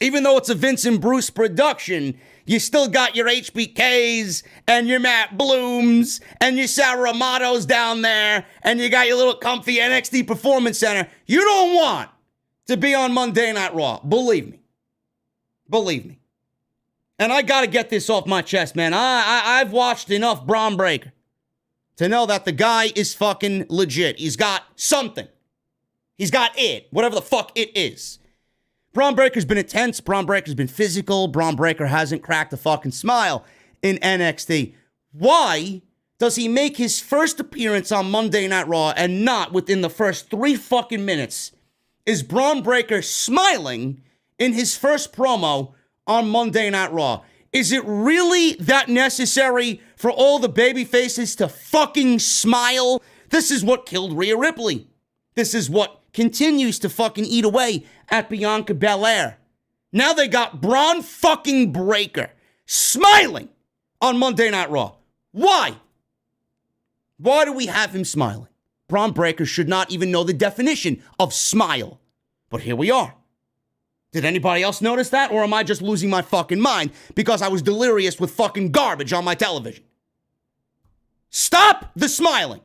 Even though it's a Vince and Bruce production, you still got your HBKs and your Matt Blooms and your Sarah Amatos down there, and you got your little comfy NXT Performance Center. You don't want to be on Monday Night Raw. Believe me. Believe me. And I got to get this off my chest, man. I've watched enough Bron Breakker to know that the guy is fucking legit. He's got something. He's got it. Whatever the fuck it is. Bron Breakker's been intense. Bron Breakker's been physical. Bron Breakker hasn't cracked a fucking smile in NXT. Why does he make his first appearance on Monday Night Raw and not within the first 3 fucking minutes is Bron Breakker smiling in his first promo on Monday Night Raw? Is it really that necessary for all the baby faces to fucking smile? This is what killed Rhea Ripley. This is what continues to fucking eat away at Bianca Belair. Now they got Bron fucking Breakker smiling on Monday Night Raw. Why? Why do we have him smiling? Bron Breakker should not even know the definition of smile. But here we are. Did anybody else notice that? Or am I just losing my fucking mind because I was delirious with fucking garbage on my television? Stop the smiling.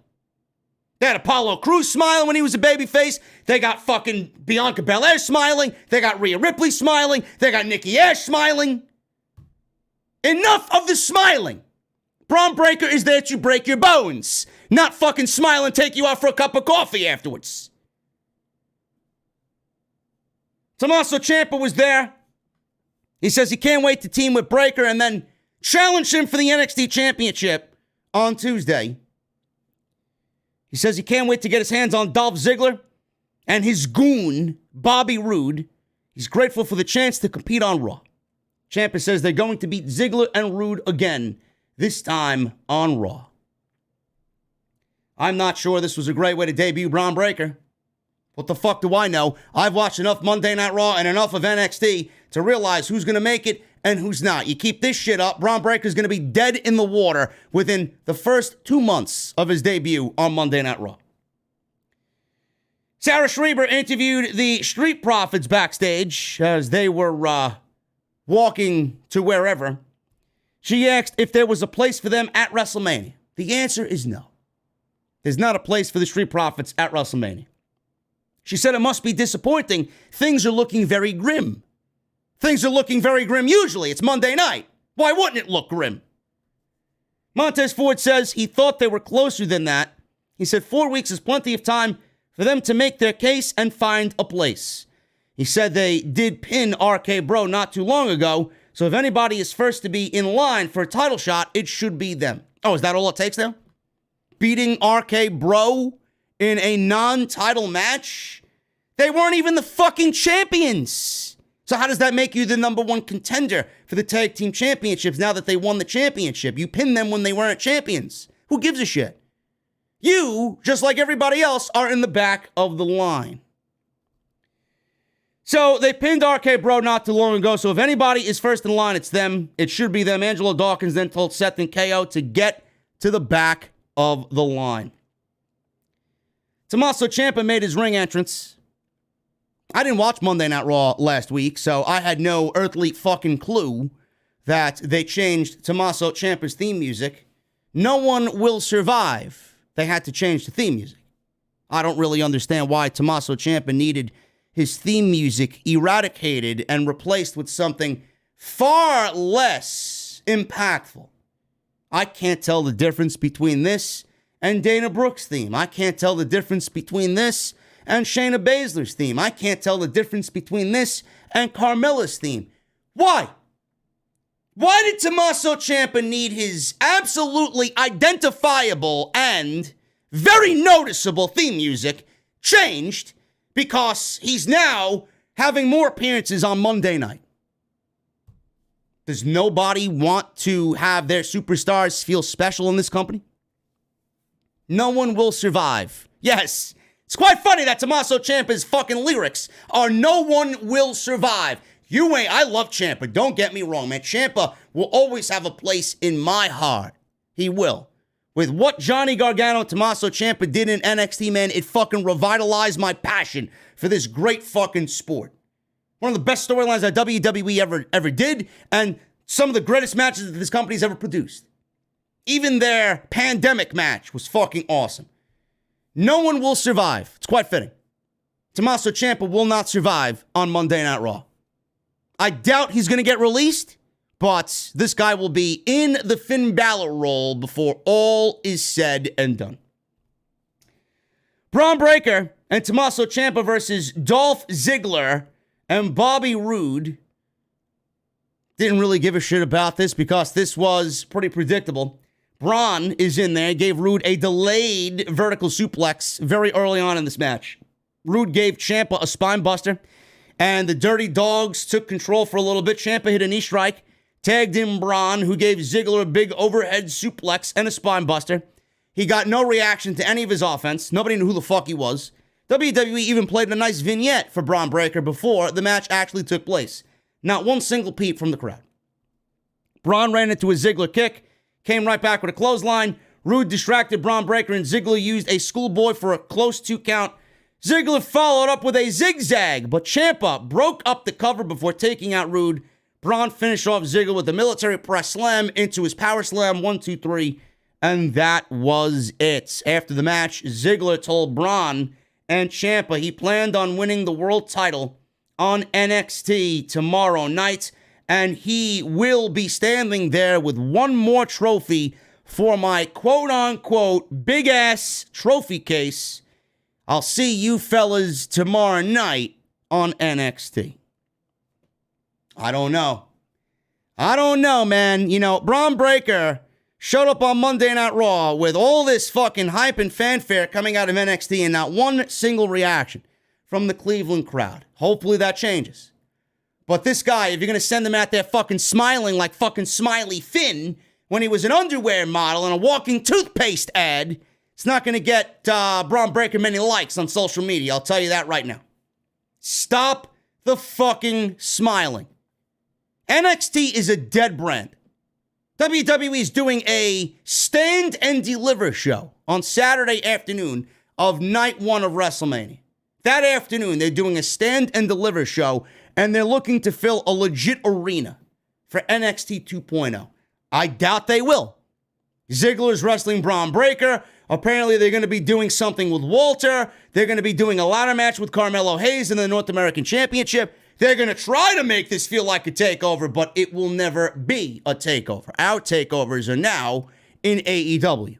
They had Apollo Crews smiling when he was a babyface. They got fucking Bianca Belair smiling. They got Rhea Ripley smiling. They got Nikki Ash smiling. Enough of the smiling. Bron Breakker is there to break your bones, not fucking smile and take you out for a cup of coffee afterwards. Tommaso Ciampa was there. He says he can't wait to team with Breakker and then challenge him for the NXT Championship on Tuesday. He says he can't wait to get his hands on Dolph Ziggler and his goon, Bobby Roode. He's grateful for the chance to compete on Raw. Ciampa says they're going to beat Ziggler and Roode again, this time on Raw. I'm not sure this was a great way to debut Bron Breakker. What the fuck do I know? I've watched enough Monday Night Raw and enough of NXT to realize who's going to make it and who's not. You keep this shit up, Bron Breakker's going to be dead in the water within the first 2 months of his debut on Monday Night Raw. Sarah Schreiber interviewed the Street Profits backstage as they were walking to wherever. She asked if there was a place for them at WrestleMania. The answer is no. There's not a place for the Street Profits at WrestleMania. She said it must be disappointing. Things are looking very grim. Things are looking very grim usually. It's Monday night. Why wouldn't it look grim? Montez Ford says he thought they were closer than that. He said 4 weeks is plenty of time for them to make their case and find a place. He said they did pin RK-Bro not too long ago, so if anybody is first to be in line for a title shot, it should be them. Oh, is that all it takes now? Beating RK-Bro in a non-title match? They weren't even the fucking champions. So how does that make you the number one contender for the tag team championships now that they won the championship? You pinned them when they weren't champions. Who gives a shit? You, just like everybody else, are in the back of the line. So they pinned RK-Bro not too long ago, so if anybody is first in line, it's them. It should be them. Angelo Dawkins then told Seth and KO to get to the back of the line. Tommaso Ciampa made his ring entrance. I didn't watch Monday Night Raw last week, so I had no earthly fucking clue that they changed Tommaso Ciampa's theme music. No One Will Survive. They had to change the theme music. I don't really understand why Tommaso Ciampa needed his theme music eradicated and replaced with something far less impactful. I can't tell the difference between this and Dana Brooke's theme. I can't tell the difference between this and Shayna Baszler's theme. I can't tell the difference between this and Carmella's theme. Why? Why did Tommaso Ciampa need his absolutely identifiable and very noticeable theme music changed because he's now having more appearances on Monday night? Does nobody want to have their superstars feel special in this company? No One Will Survive. Yes, it's quite funny that Tommaso Ciampa's fucking lyrics are No One Will Survive. I love Ciampa, don't get me wrong, man. Ciampa will always have a place in my heart. He will. With what Johnny Gargano and Tommaso Ciampa did in NXT, man, it fucking revitalized my passion for this great fucking sport. One of the best storylines that WWE ever did, and some of the greatest matches that this company's ever produced. Even their pandemic match was fucking awesome. No One Will Survive. It's quite fitting. Tommaso Ciampa will not survive on Monday Night Raw. I doubt he's going to get released, but this guy will be in the Finn Balor role before all is said and done. Bron Breakker and Tommaso Ciampa versus Dolph Ziggler and Bobby Roode. Didn't really give a shit about this because this was pretty predictable. Braun is in there, gave Roode a delayed vertical suplex very early on in this match. Roode gave Ciampa a spine buster, and the Dirty Dogs took control for a little bit. Ciampa hit a knee strike, tagged in Braun, who gave Ziggler a big overhead suplex and a spine buster. He got no reaction to any of his offense. Nobody knew who the fuck he was. WWE even played a nice vignette for Bron Breakker before the match actually took place. Not one single peep from the crowd. Braun ran into a Ziggler kick, came right back with a clothesline. Roode distracted Bron Breakker, and Ziggler used a schoolboy for a close 2 count. Ziggler followed up with a zigzag, but Ciampa broke up the cover before taking out Roode. Braun finished off Ziggler with a military press slam into his power slam, 1, 2, 3, and that was it. After the match, Ziggler told Braun and Ciampa he planned on winning the world title on NXT tomorrow night, and he will be standing there with one more trophy for my quote-unquote big-ass trophy case. I'll see you fellas tomorrow night on NXT. I don't know, man. You know, Bron Breakker showed up on Monday Night Raw with all this fucking hype and fanfare coming out of NXT and not one single reaction from the Cleveland crowd. Hopefully that changes. But this guy, if you're going to send him out there fucking smiling like fucking Smiley Finn when he was an underwear model in a walking toothpaste ad, it's not going to get Bron Breakker many likes on social media. I'll tell you that right now. Stop the fucking smiling. NXT is a dead brand. WWE is doing a stand and deliver show on Saturday afternoon of night 1 of WrestleMania. That afternoon, they're doing a stand and deliver show, and they're looking to fill a legit arena for NXT 2.0. I doubt they will. Ziggler's wrestling Bron Breakker. Apparently, they're going to be doing something with Walter. They're going to be doing a ladder match with Carmelo Hayes in the North American Championship. They're going to try to make this feel like a takeover, but it will never be a takeover. Our takeovers are now in AEW.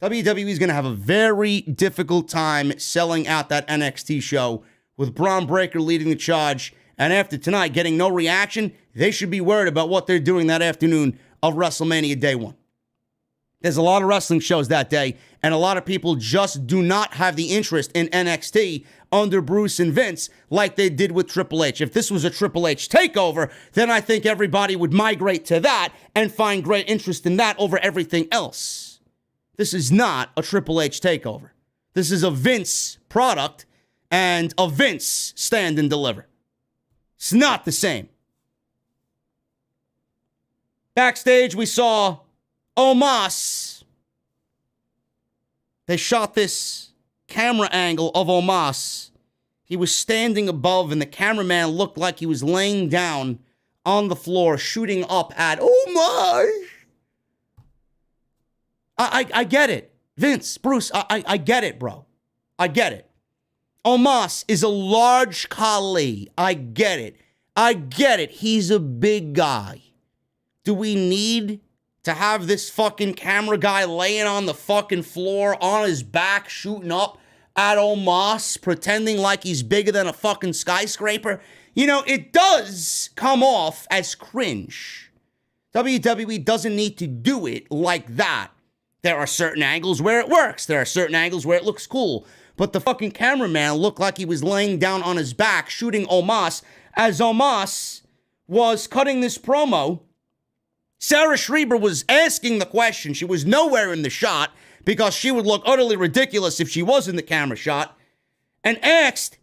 WWE is going to have a very difficult time selling out that NXT show with Bron Breakker leading the charge. And after tonight getting no reaction, they should be worried about what they're doing that afternoon of WrestleMania Day 1. There's a lot of wrestling shows that day, and a lot of people just do not have the interest in NXT under Bruce and Vince like they did with Triple H. If this was a Triple H takeover, then I think everybody would migrate to that and find great interest in that over everything else. This is not a Triple H takeover. This is a Vince product and a Vince stand and deliver. It's not the same. Backstage, we saw Omos. They shot this camera angle of Omos. He was standing above, and the cameraman looked like he was laying down on the floor, shooting up at Omos. I get it. Vince, Bruce, I get it, bro. I get it. Omos is a large Khali. I get it. I get it. He's a big guy. Do we need to have this fucking camera guy laying on the fucking floor on his back, shooting up at Omos, pretending like he's bigger than a fucking skyscraper? You know, it does come off as cringe. WWE doesn't need to do it like that. There are certain angles where it works. There are certain angles where it looks cool. But the fucking cameraman looked like he was laying down on his back, shooting Omos, as Omos was cutting this promo. Sarah Schreiber was asking the question. She was nowhere in the shot because she would look utterly ridiculous if she was in the camera shot, and asked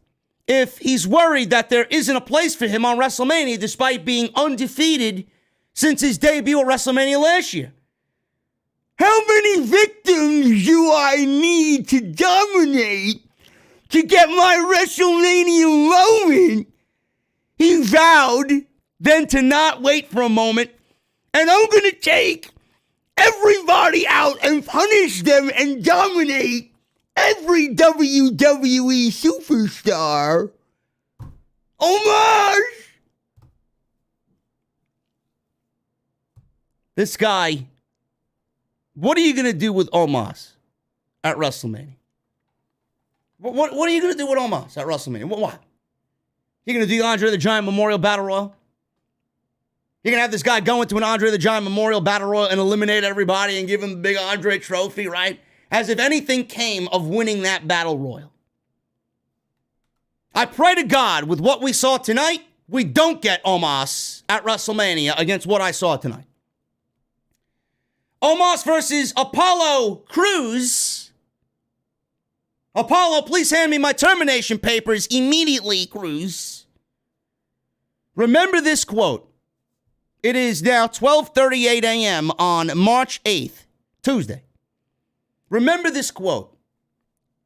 if he's worried that there isn't a place for him on WrestleMania despite being undefeated since his debut at WrestleMania last year. How many victims do I need to dominate to get my WrestleMania moment? He vowed then to not wait for a moment, and I'm going to take everybody out and punish them and dominate every WWE superstar. Omos! This guy, what are you going to do with Omos at WrestleMania? What are you going to do with Omos at WrestleMania? What? You're going to do the Andre the Giant Memorial Battle Royal? You're going to have this guy go into an Andre the Giant Memorial Battle Royal and eliminate everybody and give him the big Andre trophy, right? As if anything came of winning that Battle Royal. I pray to God, with what we saw tonight, we don't get Omos at WrestleMania against what I saw tonight. Omos versus Apollo Crews. Apollo, please hand me my termination papers immediately, Crews. Remember this quote. It is now 12:38 a.m. on March 8th, Tuesday. Remember this quote.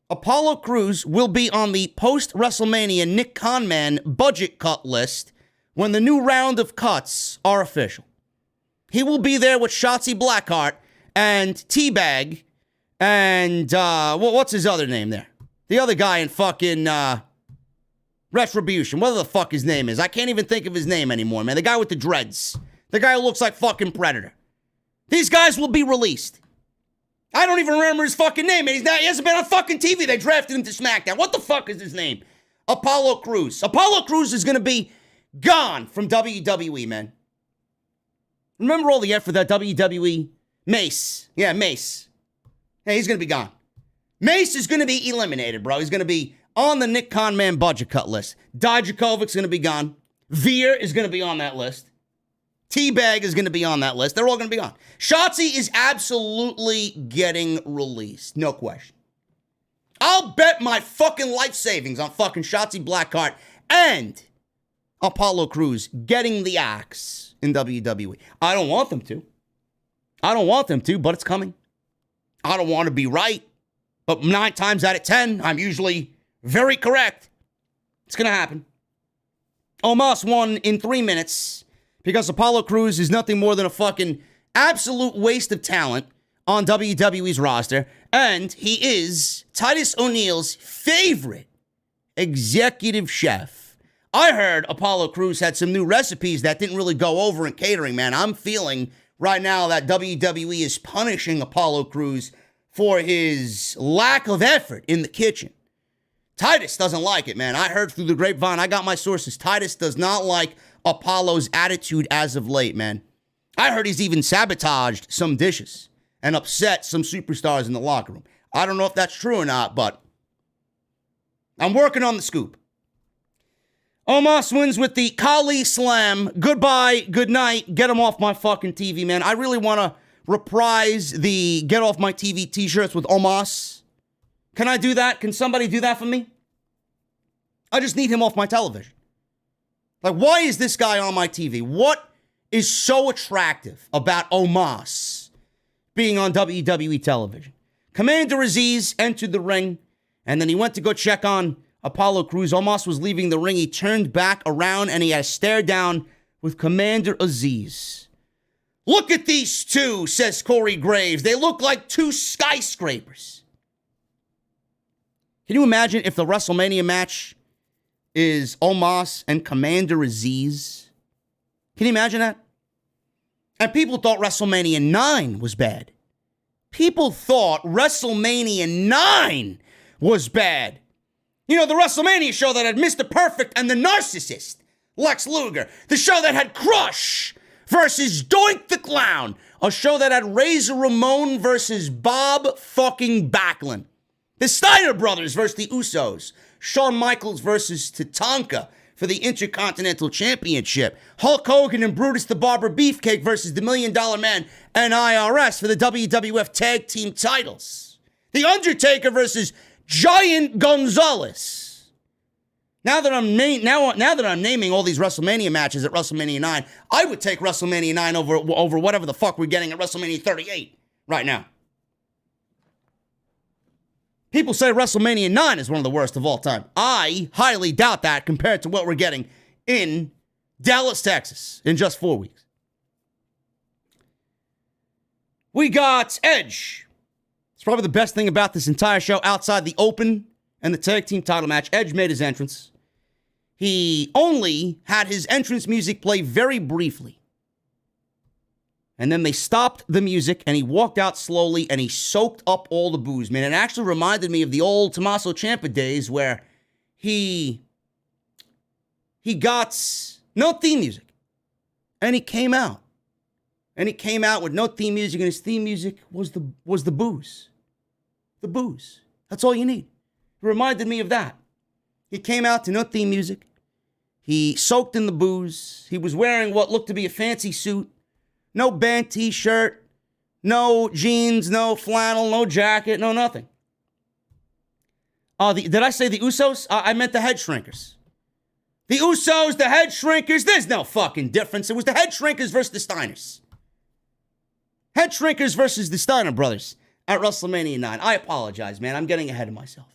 Apollo Crews will be on the post-WrestleMania Nick Khanman budget cut list when the new round of cuts are official. He will be there with Shotzi Blackheart and Teabag and, what's his other name there? The other guy in fucking, Retribution, whatever the fuck his name is. I can't even think of his name anymore, man. The guy with the dreads. The guy who looks like fucking Predator. These guys will be released. I don't even remember his fucking name, man. He hasn't been on fucking TV. They drafted him to SmackDown. What the fuck is his name? Apollo Crews. Apollo Crews is going to be gone from WWE, man. Remember all the effort that WWE... Mace. Yeah, Mace. Hey, he's going to be gone. Mace is going to be eliminated, bro. He's going to be on the Nick Khanman budget cut list. Dijakovic's going to be gone. Veer is going to be on that list. Teabag is going to be on that list. They're all going to be gone. Shotzi is absolutely getting released. No question. I'll bet my fucking life savings on fucking Shotzi Blackheart and Apollo Crews getting the axe in WWE. I don't want them to. But it's coming. I don't want to be right. But 9 times out of 10, I'm usually very correct. It's going to happen. Omos won in 3 minutes because Apollo Crews is nothing more than a fucking absolute waste of talent on WWE's roster. And he is Titus O'Neil's favorite executive chef. I heard Apollo Crews had some new recipes that didn't really go over in catering, man. I'm feeling right now that WWE is punishing Apollo Crews for his lack of effort in the kitchen. Titus doesn't like it, man. I heard through the grapevine. I got my sources. Titus does not like Apollo's attitude as of late, man. I heard he's even sabotaged some dishes and upset some superstars in the locker room. I don't know if that's true or not, but I'm working on the scoop. Omos wins with the Kali Slam. Goodbye, good night. Get him off my fucking TV, man. I really want to reprise the Get Off My TV t-shirts with Omos. Can I do that? Can somebody do that for me? I just need him off my television. Like, why is this guy on my TV? What is so attractive about Omos being on WWE television? Commander Aziz entered the ring, and then he went to go check on Apollo Crews. Omos was leaving the ring. He turned back around, and he had a stare down with Commander Aziz. Look at these two, says Corey Graves. They look like two skyscrapers. Can you imagine if the WrestleMania match is Omos and Commander Aziz? Can you imagine that? And people thought WrestleMania 9 was bad. People thought WrestleMania 9 was bad. You know, the WrestleMania show that had Mr. Perfect and the Narcissist, Lex Luger. The show that had Crush versus Doink the Clown. A show that had Razor Ramon versus Bob fucking Backlund. The Steiner Brothers versus the Usos. Shawn Michaels versus Tatanka for the Intercontinental Championship. Hulk Hogan and Brutus the Barber Beefcake versus the $1 Million Man and IRS for the WWF Tag Team titles. The Undertaker versus Giant Gonzalez. Now that I'm naming all these WrestleMania matches at WrestleMania 9, I would take WrestleMania 9 over whatever the fuck we're getting at WrestleMania 38 right now. People say WrestleMania 9 is one of the worst of all time. I highly doubt that compared to what we're getting in Dallas, Texas in just 4 weeks. We got Edge. It's probably the best thing about this entire show outside the Open and the tag team title match. Edge made his entrance. He only had his entrance music play very briefly. And then they stopped the music, and he walked out slowly, and he soaked up all the booze, man. It actually reminded me of the old Tommaso Ciampa days where he got no theme music. And he came out. And he came out with no theme music, and his theme music was the booze. The booze. That's all you need. It reminded me of that. He came out to no theme music. He soaked in the booze. He was wearing what looked to be a fancy suit. No band t-shirt, no jeans, no flannel, no jacket, no nothing. Did I say the Usos? I meant the Head Shrinkers. The Usos, the Head Shrinkers, there's no fucking difference. It was the Head Shrinkers versus the Steiners. Head Shrinkers versus the Steiner Brothers at WrestleMania 9. I apologize, man. I'm getting ahead of myself.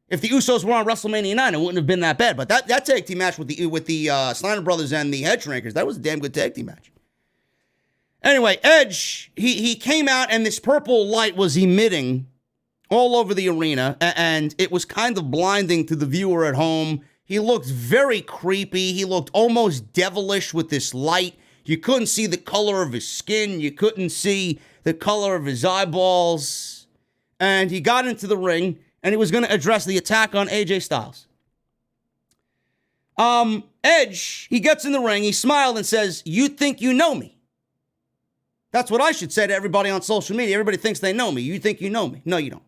If the Usos were on WrestleMania 9, it wouldn't have been that bad. But that tag team match with the Steiner Brothers and the Head Shrinkers, that was a damn good tag team match. Anyway, Edge, he came out and this purple light was emitting all over the arena, and it was kind of blinding to the viewer at home. He looked very creepy. He looked almost devilish with this light. You couldn't see the color of his skin. You couldn't see the color of his eyeballs. And he got into the ring, and he was going to address the attack on AJ Styles. Edge, he gets in the ring, he smiled and says, "You think you know me?" That's what I should say to everybody on social media. Everybody thinks they know me. You think you know me. No, you don't.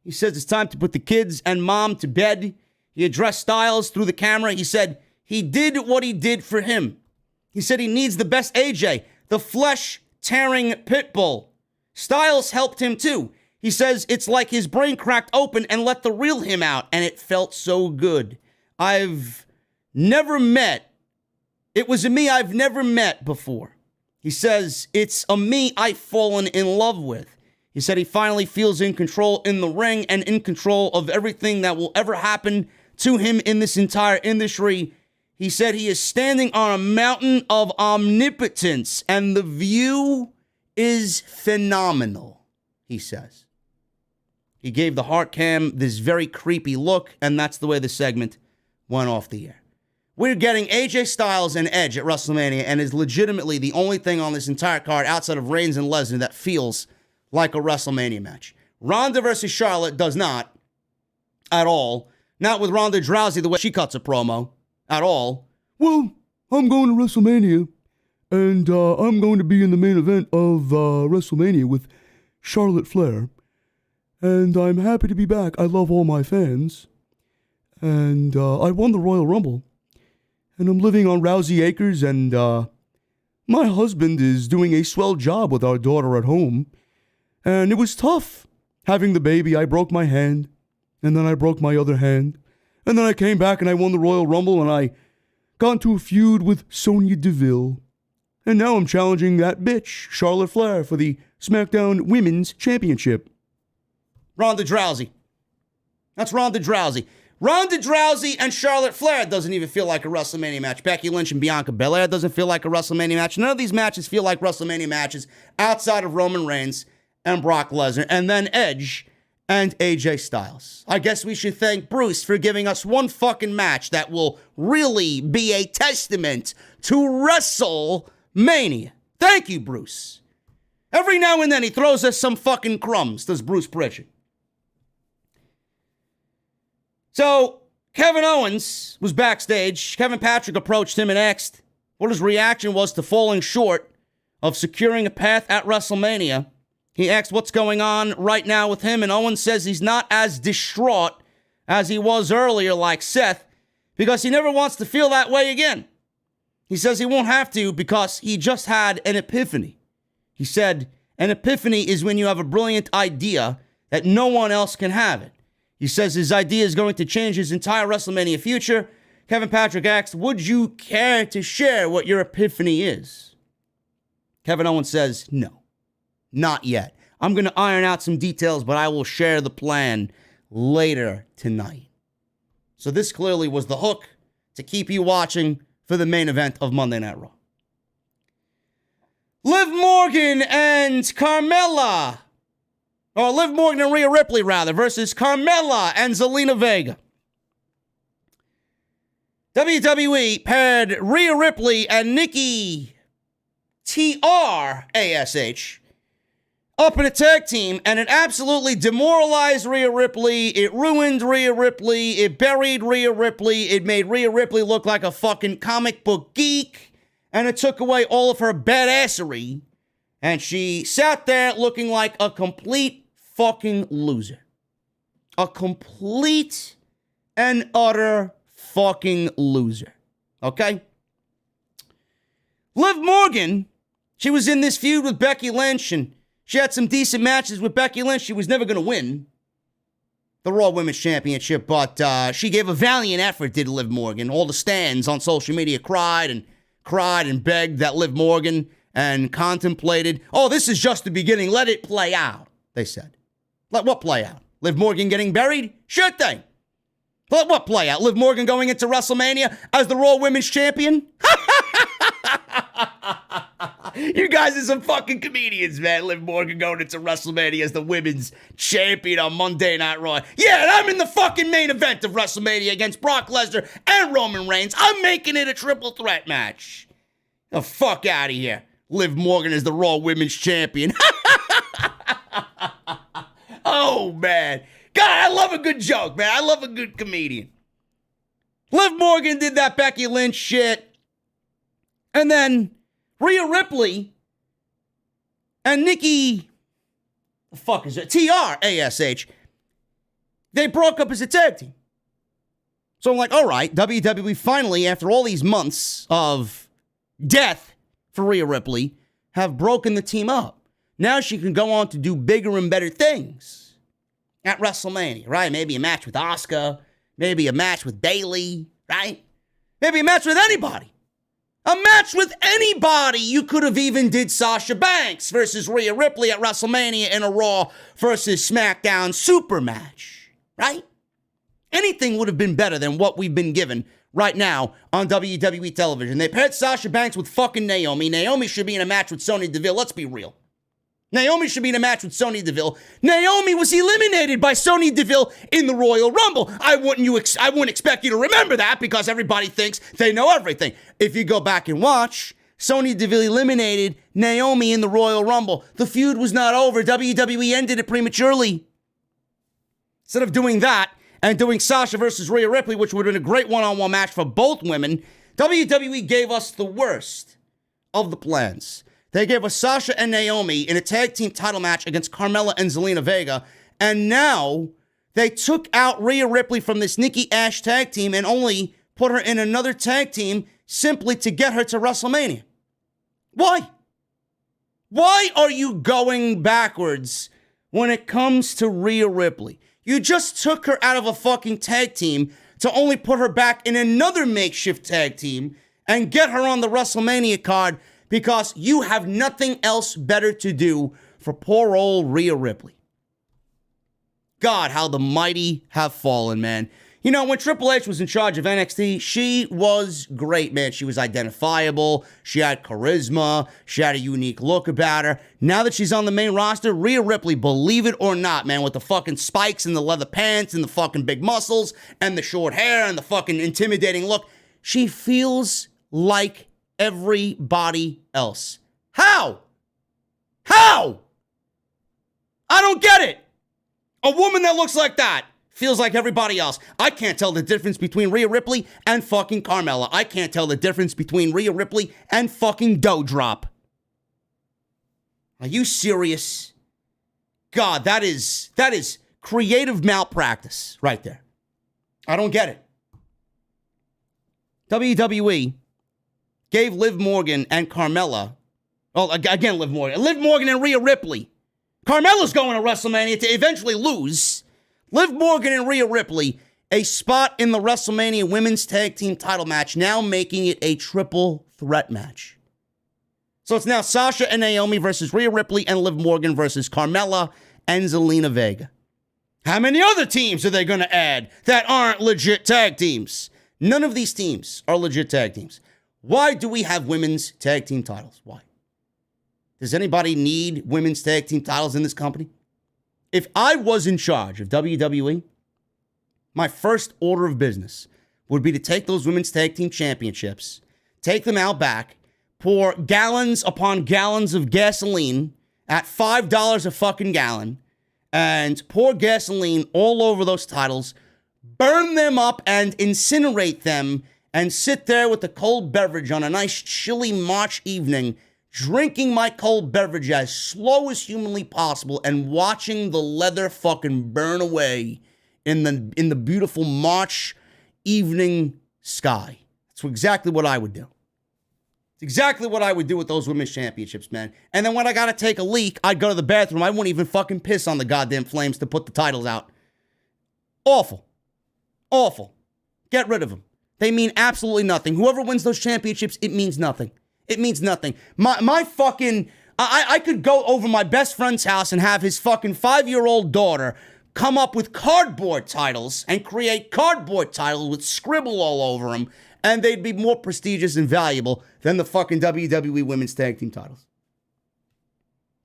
He says it's time to put the kids and mom to bed. He addressed Styles through the camera. He said he did what he did for him. He said he needs the best AJ, the flesh-tearing pit bull. Styles helped him too. He says it's like his brain cracked open and let the real him out, and it felt so good. It was a me I've never met before. He says, it's a me I've fallen in love with. He said he finally feels in control in the ring and in control of everything that will ever happen to him in this entire industry. He said he is standing on a mountain of omnipotence, and the view is phenomenal, he says. He gave the heart cam this very creepy look, and that's the way the segment went off the air. We're getting AJ Styles and Edge at WrestleMania, and is legitimately the only thing on this entire card outside of Reigns and Lesnar that feels like a WrestleMania match. Ronda versus Charlotte does not at all. Not with Ronda Rousey, the way she cuts a promo at all. Well, I'm going to WrestleMania, and I'm going to be in the main event of WrestleMania with Charlotte Flair. And I'm happy to be back. I love all my fans. And I won the Royal Rumble. And I'm living on Rousey Acres, and my husband is doing a swell job with our daughter at home. And it was tough having the baby. I broke my hand, and then I broke my other hand. And then I came back and I won the Royal Rumble, and I got into a feud with Sonya Deville. And now I'm challenging that bitch, Charlotte Flair, for the SmackDown Women's Championship. Ronda Rousey. That's Ronda Rousey. Ronda Rousey and Charlotte Flair doesn't even feel like a WrestleMania match. Becky Lynch and Bianca Belair doesn't feel like a WrestleMania match. None of these matches feel like WrestleMania matches outside of Roman Reigns and Brock Lesnar, and then Edge and AJ Styles. I guess we should thank Bruce for giving us one fucking match that will really be a testament to WrestleMania. Thank you, Bruce. Every now and then he throws us some fucking crumbs, does Bruce Prichard. So, Kevin Owens was backstage. Kevin Patrick approached him and asked what his reaction was to falling short of securing a path at WrestleMania. He asked what's going on right now with him, and Owens says he's not as distraught as he was earlier, like Seth, because he never wants to feel that way again. He says he won't have to because he just had an epiphany. He said, an epiphany is when you have a brilliant idea that no one else can have it. He says his idea is going to change his entire WrestleMania future. Kevin Patrick asked, would you care to share what your epiphany is? Kevin Owens says, no, not yet. I'm going to iron out some details, but I will share the plan later tonight. So this clearly was the hook to keep you watching for the main event of Monday Night Raw. Liv Morgan and Carmella. Or Liv Morgan and Rhea Ripley, rather, versus Carmella and Zelina Vega. WWE paired Rhea Ripley and Nikki TR-ASH up in a tag team, and it absolutely demoralized Rhea Ripley. It ruined Rhea Ripley. It buried Rhea Ripley. It made Rhea Ripley look like a fucking comic book geek, and it took away all of her badassery, and she sat there looking like a complete fucking loser. A complete and utter fucking loser. Okay? Liv Morgan, she was in this feud with Becky Lynch, and she had some decent matches with Becky Lynch. She was never going to win the Raw Women's Championship, but she gave a valiant effort, did Liv Morgan. All the stands on social media cried and begged that Liv Morgan and contemplated, oh, this is just the beginning. Let it play out, they said. Let what play out? Liv Morgan getting buried? Sure thing. Let what play out? Liv Morgan going into WrestleMania as the Raw Women's Champion? You guys are some fucking comedians, man. Liv Morgan going into WrestleMania as the Women's Champion on Monday Night Raw. Yeah, and I'm in the fucking main event of WrestleMania against Brock Lesnar and Roman Reigns. I'm making it a triple threat match. The fuck out of here. Liv Morgan is the Raw Women's Champion. Oh, man. God, I love a good joke, man. I love a good comedian. Liv Morgan did that Becky Lynch shit. And then Rhea Ripley and Nikki, the fuck is it? TR-ASH. They broke up as a tag team. So I'm like, all right, WWE finally, after all these months of death for Rhea Ripley, have broken the team up. Now she can go on to do bigger and better things at WrestleMania, right? Maybe a match with Asuka, maybe a match with Bayley, right? Maybe a match with anybody. A match with anybody. You could have even did Sasha Banks versus Rhea Ripley at WrestleMania in a Raw versus SmackDown super match, right? Anything would have been better than what we've been given right now on WWE television. They paired Sasha Banks with fucking Naomi. Naomi should be in a match with Sonya Deville. Let's be real. Naomi should be in a match with Sonya Deville. Naomi was eliminated by Sonya Deville in the Royal Rumble. I wouldn't expect you to remember that because everybody thinks they know everything. If you go back and watch, Sonya Deville eliminated Naomi in the Royal Rumble. The feud was not over. WWE ended it prematurely. Instead of doing that and doing Sasha versus Rhea Ripley, which would have been a great one-on-one match for both women, WWE gave us the worst of the plans. They gave us Sasha and Naomi in a tag team title match against Carmella and Zelina Vega, and now they took out Rhea Ripley from this Nikki Ash tag team and only put her in another tag team simply to get her to WrestleMania. Why? Why are you going backwards when it comes to Rhea Ripley? You just took her out of a fucking tag team to only put her back in another makeshift tag team and get her on the WrestleMania card because you have nothing else better to do for poor old Rhea Ripley. God, how the mighty have fallen, man. You know, when Triple H was in charge of NXT, she was great, man. She was identifiable. She had charisma. She had a unique look about her. Now that she's on the main roster, Rhea Ripley, believe it or not, man, with the fucking spikes and the leather pants and the fucking big muscles and the short hair and the fucking intimidating look, she feels like everybody else. How? How? I don't get it. A woman that looks like that feels like everybody else. I can't tell the difference between Rhea Ripley and fucking Carmella. I can't tell the difference between Rhea Ripley and fucking Doudrop. Are you serious? God, that is creative malpractice right there. I don't get it. WWE gave Liv Morgan and Carmella, well, again, Liv Morgan and Rhea Ripley. Carmella's going to WrestleMania to eventually lose. Liv Morgan and Rhea Ripley, a spot in the WrestleMania Women's Tag Team title match, now making it a triple threat match. So it's now Sasha and Naomi versus Rhea Ripley and Liv Morgan versus Carmella and Zelina Vega. How many other teams are they going to add that aren't legit tag teams? None of these teams are legit tag teams. Why do we have women's tag team titles? Why? Does anybody need women's tag team titles in this company? If I was in charge of WWE, my first order of business would be to take those women's tag team championships, take them out back, pour gallons upon gallons of gasoline at $5 a fucking gallon, and pour gasoline all over those titles, burn them up and incinerate them, and sit there with a cold beverage on a nice chilly March evening, drinking my cold beverage as slow as humanly possible and watching the leather fucking burn away in the beautiful March evening sky. That's exactly what I would do. It's exactly what I would do with those women's championships, man. And then when I gotta take a leak, I'd go to the bathroom. I wouldn't even fucking piss on the goddamn flames to put the titles out. Awful. Awful. Get rid of them. They mean absolutely nothing. Whoever wins those championships, it means nothing. It means nothing. My fucking... I could go over my best friend's house and have his fucking 5-year-old daughter come up with cardboard titles and create cardboard titles with scribble all over them, and they'd be more prestigious and valuable than the fucking WWE Women's Tag Team titles.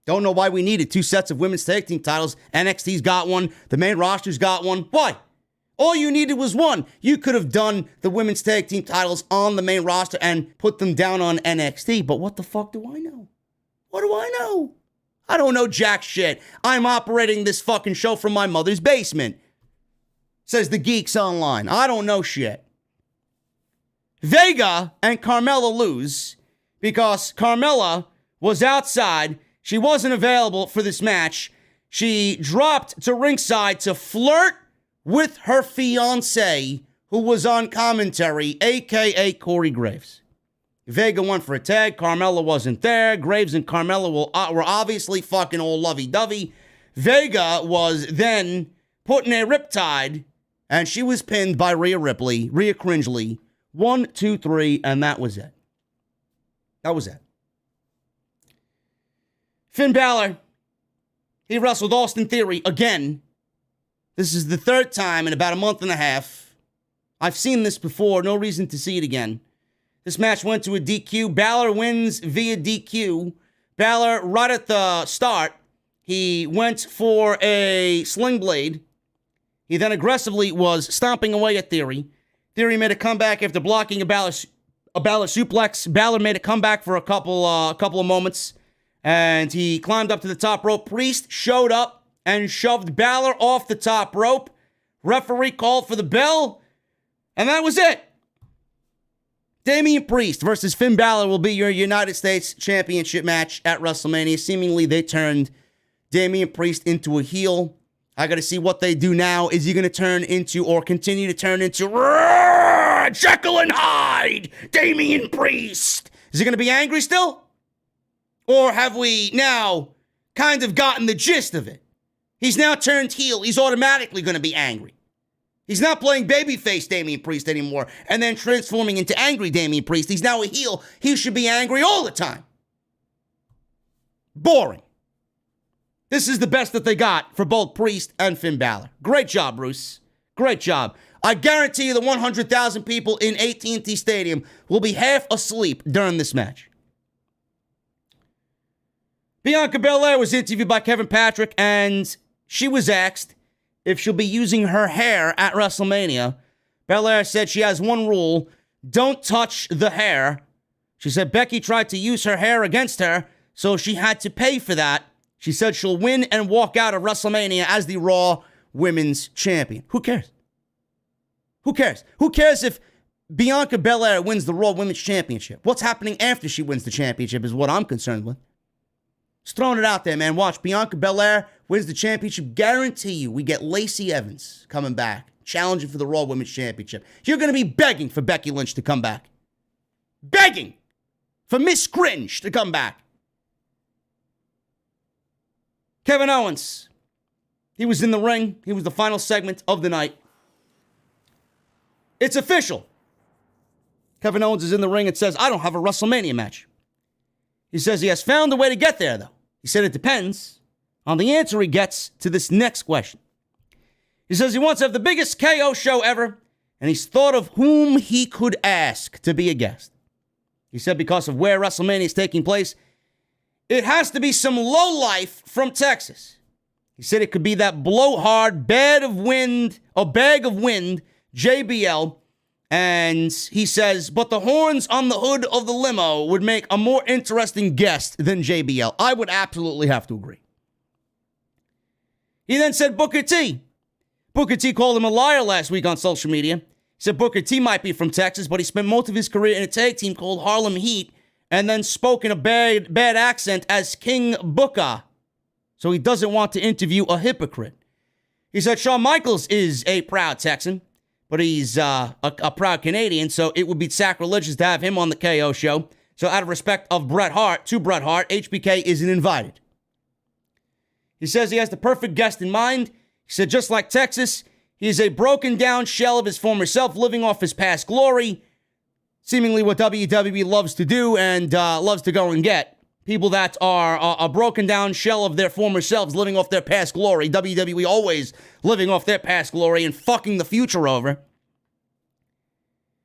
Don't know why we needed 2 sets of women's tag team titles. NXT's got one. The main roster's got one. Why? All you needed was one. You could have done the women's tag team titles on the main roster and put them down on NXT. But what the fuck do I know? What do I know? I don't know jack shit. I'm operating this fucking show from my mother's basement. Says the Geeks Online. I don't know shit. Vega and Carmella lose because Carmella was outside. She wasn't available for this match. She dropped to ringside to flirt with her fiancé, who was on commentary, a.k.a. Corey Graves. Vega went for a tag. Carmella wasn't there. Graves and Carmella were obviously fucking all lovey-dovey. Vega was then put in a riptide, and she was pinned by Rhea Ripley, Rhea Cringely. 1, 2, 3, and that was it. That was it. Finn Balor, he wrestled Austin Theory again. This is the 3rd time in about a month and a half. I've seen this before. No reason to see it again. This match went to a DQ. Balor wins via DQ. Balor, right at the start, he went for a sling blade. He then aggressively was stomping away at Theory. Theory made a comeback after blocking a a Balor suplex. Balor made a comeback for a couple of moments, and he climbed up to the top rope. Priest showed up and shoved Balor off the top rope. Referee called for the bell, and that was it. Damian Priest versus Finn Balor will be your United States Championship match at WrestleMania. Seemingly, they turned Damian Priest into a heel. I got to see what they do now. Is he going to turn into, or continue to turn into, Jekyll and Hyde, Damian Priest? Is he going to be angry still? Or have we now kind of gotten the gist of it? He's now turned heel. He's automatically going to be angry. He's not playing babyface Damian Priest anymore and then transforming into angry Damian Priest. He's now a heel. He should be angry all the time. Boring. This is the best that they got for both Priest and Finn Balor. Great job, Bruce. Great job. I guarantee you the 100,000 people in AT&T Stadium will be half asleep during this match. Bianca Belair was interviewed by Kevin Patrick, and she was asked if she'll be using her hair at WrestleMania. Belair said she has one rule: don't touch the hair. She said Becky tried to use her hair against her, so she had to pay for that. She said she'll win and walk out of WrestleMania as the Raw Women's Champion. Who cares? Who cares? Who cares if Bianca Belair wins the Raw Women's Championship? What's happening after she wins the championship is what I'm concerned with. Just throwing it out there, man. Watch, Bianca Belair wins the championship. Guarantee you we get Lacey Evans coming back, challenging for the Raw Women's Championship. You're going to be begging for Becky Lynch to come back. Begging for Miss Cringe to come back. Kevin Owens, he was in the ring. He was the final segment of the night. It's official. Kevin Owens is in the ring and says, I don't have a WrestleMania match. He says he has found a way to get there, though. He said it depends on the answer he gets to this next question. He says he wants to have the biggest KO show ever, and he's thought of whom he could ask to be a guest. He said because of where WrestleMania is taking place, it has to be some lowlife from Texas. He said it could be that blowhard bag of wind, JBL. And he says, but the horns on the hood of the limo would make a more interesting guest than JBL. I would absolutely have to agree. He then said Booker T. Booker T called him a liar last week on social media. He said Booker T might be from Texas, but he spent most of his career in a tag team called Harlem Heat and then spoke in a bad accent as King Booker. So he doesn't want to interview a hypocrite. He said Shawn Michaels is a proud Texan, but he's a proud Canadian, so it would be sacrilegious to have him on the KO show. So out of respect of Bret Hart, HBK isn't invited. He says he has the perfect guest in mind. He said just like Texas, he is a broken down shell of his former self, living off his past glory. Seemingly what WWE loves to do and loves to go and get. People that are a broken down shell of their former selves, living off their past glory. WWE always living off their past glory and fucking the future over.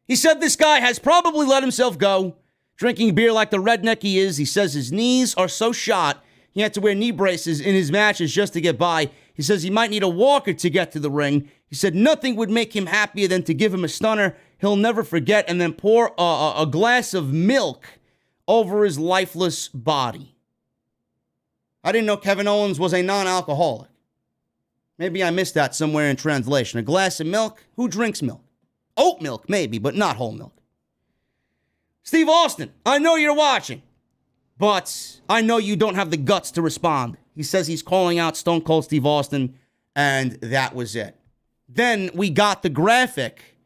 He said this guy has probably let himself go, drinking beer like the redneck he is. He says his knees are so shot, he had to wear knee braces in his matches just to get by. He says he might need a walker to get to the ring. He said nothing would make him happier than to give him a stunner he'll never forget and then pour a glass of milk over his lifeless body. I didn't know Kevin Owens was a non-alcoholic. Maybe I missed that somewhere in translation. A glass of milk? Who drinks milk? Oat milk, maybe, but not whole milk. Steve Austin, I know you're watching, but I know you don't have the guts to respond. He says he's calling out Stone Cold Steve Austin, and that was it. Then we got the graphic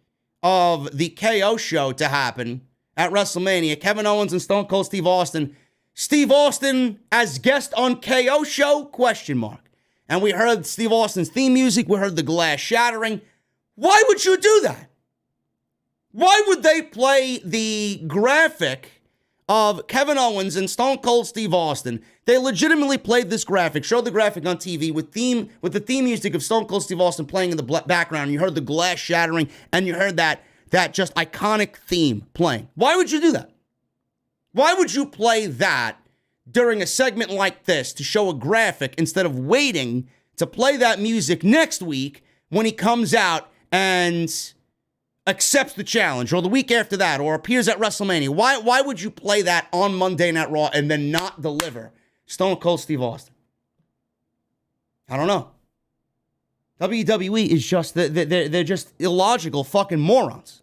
of the KO show to happen at WrestleMania. Kevin Owens and Stone Cold Steve Austin. Steve Austin as guest on KO show? Question mark. And we heard Steve Austin's theme music. We heard the glass shattering. Why would you do that? Why would they play the graphic of Kevin Owens and Stone Cold Steve Austin? They legitimately played this graphic, showed the graphic on TV with the theme music of Stone Cold Steve Austin playing in the background. You heard the glass shattering, and you heard that just iconic theme playing. Why would you do that? Why would you play that during a segment like this to show a graphic instead of waiting to play that music next week when he comes out and accepts the challenge, or the week after that, or appears at WrestleMania, why would you play that on Monday Night Raw and then not deliver Stone Cold Steve Austin? I don't know. WWE is just, they're just illogical fucking morons.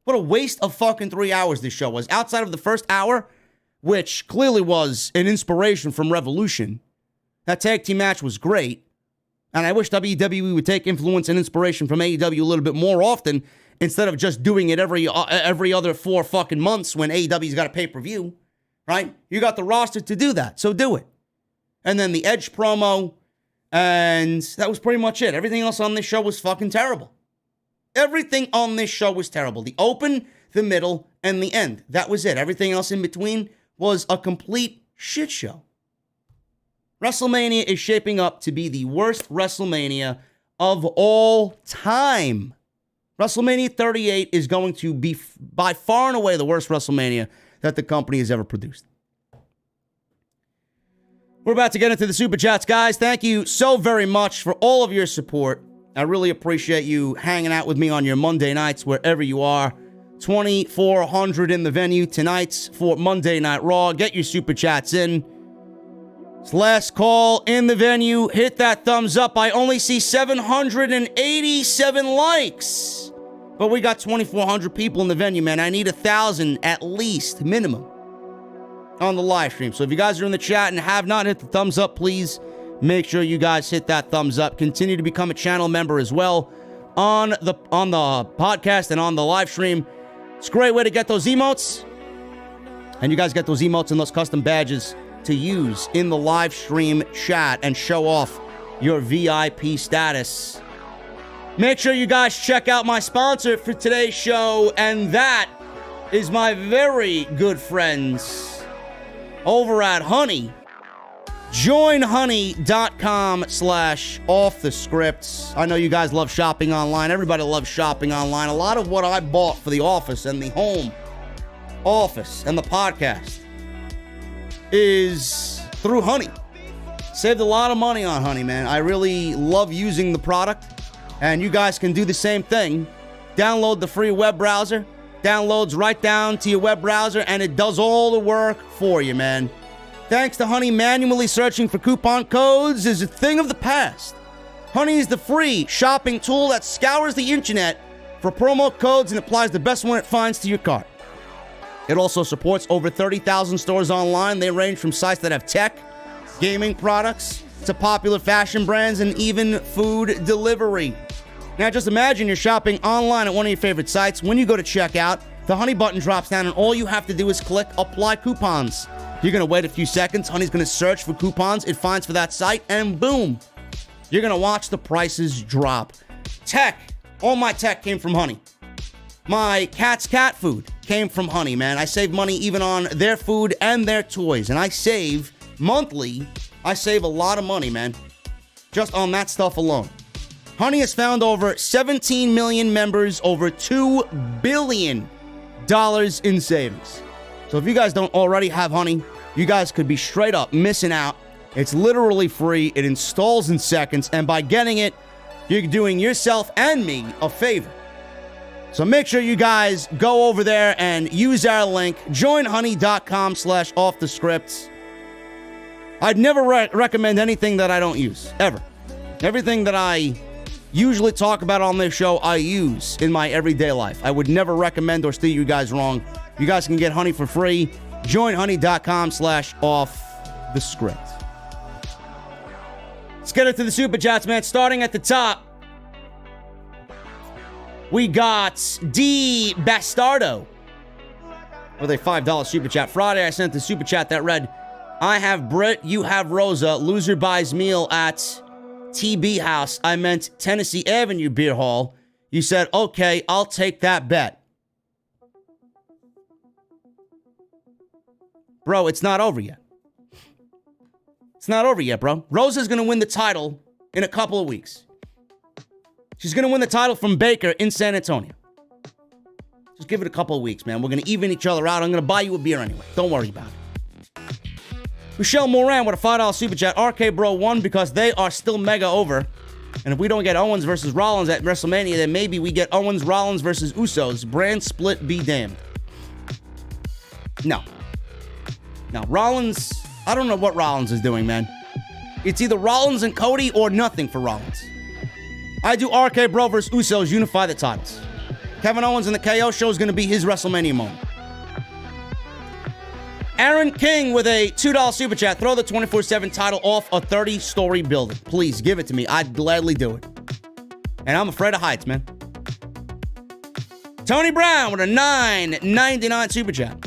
What a waste of fucking 3 hours this show was. Outside of the first hour, which clearly was an inspiration from Revolution, that tag team match was great. And I wish WWE would take influence and inspiration from AEW a little bit more often instead of just doing it every other 4 fucking months when AEW's got a pay-per-view, right? You got the roster to do that, so do it. And then the Edge promo, and that was pretty much it. Everything else on this show was fucking terrible. Everything on this show was terrible. The open, the middle, and the end. That was it. Everything else in between was a complete shit show. WrestleMania is shaping up to be the worst WrestleMania of all time. WrestleMania 38 is going to be by far and away the worst WrestleMania that the company has ever produced. We're about to get into the Super Chats, guys. Thank you so very much for all of your support. I really appreciate you hanging out with me on your Monday nights, wherever you are. 2,400 in the venue tonight for Monday Night Raw. Get your Super Chats in. It's last call in the venue. Hit that thumbs up. I only see 787 likes. But we got 2,400 people in the venue, man. I need 1,000 at least, minimum, on the live stream. So if you guys are in the chat and have not hit the thumbs up, please make sure you guys hit that thumbs up. Continue to become a channel member as well on the podcast and on the live stream. It's a great way to get those emotes. And you guys get those emotes and those custom badges to use in the live stream chat and show off your VIP status. Make sure you guys check out my sponsor for today's show, and that is my very good friends over at Honey. JoinHoney.com/offthescripts. I know you guys love shopping online. Everybody loves shopping online. A lot of what I bought for the office and the home office and the podcast is through Honey. Saved a lot of money on Honey, man. I really love using the product, and you guys can do the same thing. Download the free web browser. Downloads right down to your web browser, and it does all the work for you, man. Thanks to Honey, manually searching for coupon codes is a thing of the past. Honey is the free shopping tool that scours the internet for promo codes and applies the best one it finds to your cart. It also supports over 30,000 stores online. They range from sites that have tech, gaming products, to popular fashion brands, and even food delivery. Now, just imagine you're shopping online at one of your favorite sites. When you go to checkout, the Honey button drops down, and all you have to do is click Apply Coupons. You're going to wait a few seconds. Honey's going to search for coupons it finds for that site, and boom, you're going to watch the prices drop. Tech. All my tech came from Honey. My cat's cat food came from Honey, man. I save money even on their food and their toys. And I save monthly. I save a lot of money, man, just on that stuff alone. Honey has found over 17 million members, over $2 billion in savings. So if you guys don't already have Honey, you guys could be straight up missing out. It's literally free. It installs in seconds. And by getting it, you're doing yourself and me a favor. So make sure you guys go over there and use our link, joinhoney.com/offthescripts. I'd never recommend anything that I don't use, ever. Everything that I usually talk about on this show, I use in my everyday life. I would never recommend or steer you guys wrong. You guys can get Honey for free. Joinhoney.com/offthescript. Let's get into the Super Chats, man. Starting at the top, we got D. Bastardo with a $5 Super Chat. Friday, I sent the Super Chat that read, I have Britt, you have Rosa, loser buys meal at TB House. I meant Tennessee Avenue Beer Hall. You said, okay, I'll take that bet. Bro, it's not over yet. It's not over yet, bro. Rosa's going to win the title in a couple of weeks. She's going to win the title from Baker in San Antonio. Just give it a couple of weeks, man. We're going to even each other out. I'm going to buy you a beer anyway. Don't worry about it. Michelle Moran with a $5 Super Chat. RKBRO won because they are still mega over. And if we don't get Owens versus Rollins at WrestleMania, then maybe we get Owens, Rollins versus Usos. Brand split be damned. No. Now, Rollins, I don't know what Rollins is doing, man. It's either Rollins and Cody or nothing for Rollins. I do RKBRO versus Usos, unify the titles. Kevin Owens and the KO show is going to be his WrestleMania moment. Aaron King with a $2 super chat. Throw the 24/7 title off a 30-story building. Please, give it to me. I'd gladly do it. And I'm afraid of heights, man. Tony Brown with a $9.99 super chat.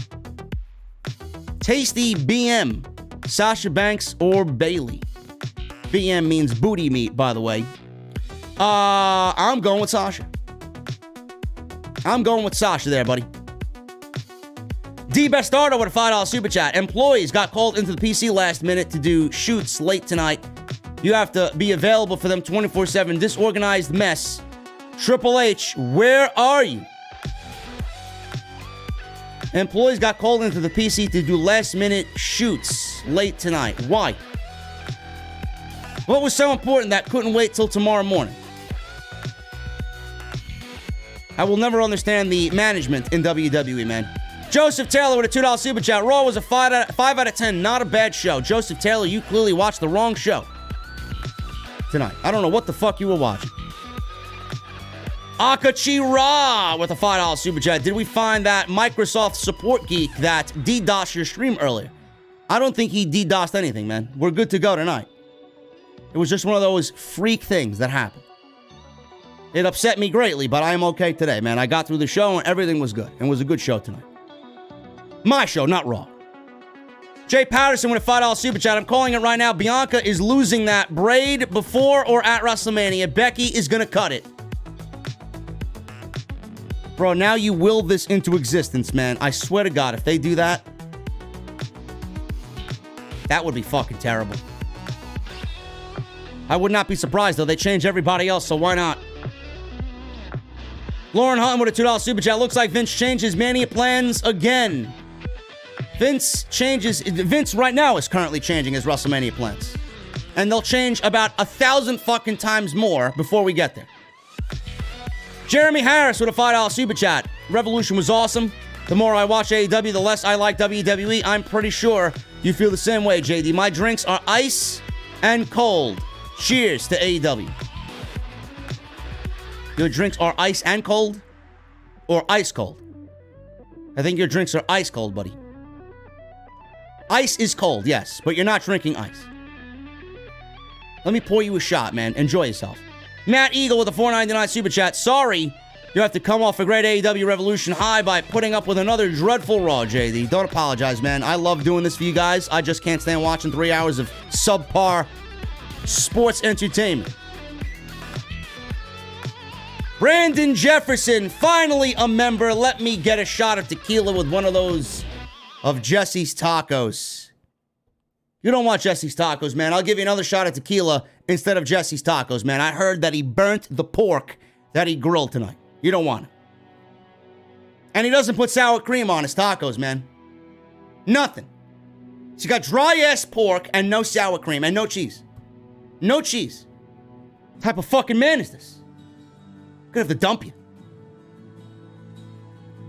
Tasty BM. Sasha Banks or Bailey? BM means booty meat, by the way. I'm going with Sasha. I'm going with Sasha there, buddy. D Bastardo with a $5 super chat. Employees got called into the PC last minute to do shoots late tonight. You have to be available for them 24/7. Disorganized mess. Triple H, where are you? Employees got called into the PC to do last minute shoots late tonight. Why? What was so important that couldn't wait till tomorrow morning? I will never understand the management in WWE, man. Joseph Taylor with a $2 super chat. Raw was a 5 out of 10. Not a bad show. Joseph Taylor, you clearly watched the wrong show tonight. I don't know what the fuck you were watching. Akachi Ra with a $5 super chat. Did we find that Microsoft support geek that DDoSed your stream earlier? I don't think he DDoSed anything, man. We're good to go tonight. It was just one of those freak things that happened. It upset me greatly, but I am okay today, man. I got through the show and everything was good. And it was a good show tonight. My show, not Raw. Jay Patterson with a $5 super chat. I'm calling it right now. Bianca is losing that braid before or at WrestleMania. Becky is going to cut it. Bro, now you will this into existence, man. I swear to God, if they do that, that would be fucking terrible. I would not be surprised, though. They change everybody else, so why not? Lauren Hunt with a $2 super chat. Looks like Vince changed his Mania plans again. Vince right now is currently changing his WrestleMania plans. And they'll change about 1,000 fucking times more before we get there. Jeremy Harris with a $5 super chat. Revolution was awesome. The more I watch AEW, the less I like WWE. I'm pretty sure you feel the same way, JD. My drinks are ice and cold. Cheers to AEW. Your drinks are ice and cold? Or ice cold? I think your drinks are ice cold, buddy. Ice is cold, yes, but you're not drinking ice. Let me pour you a shot, man. Enjoy yourself. Matt Eagle with a $4.99 super chat. Sorry, you have to come off a great AEW Revolution high by putting up with another dreadful Raw, JD. Don't apologize, man. I love doing this for you guys. I just can't stand watching 3 hours of subpar sports entertainment. Brandon Jefferson, finally a member. Let me get a shot of tequila with one of those of Jesse's Tacos. You don't want Jesse's Tacos, man. I'll give you another shot of tequila instead of Jesse's Tacos, man. I heard that he burnt the pork that he grilled tonight. You don't want it. And he doesn't put sour cream on his tacos, man. Nothing. So you got dry-ass pork and no sour cream and no cheese. No cheese. What type of fucking man is this? Gonna have to dump you.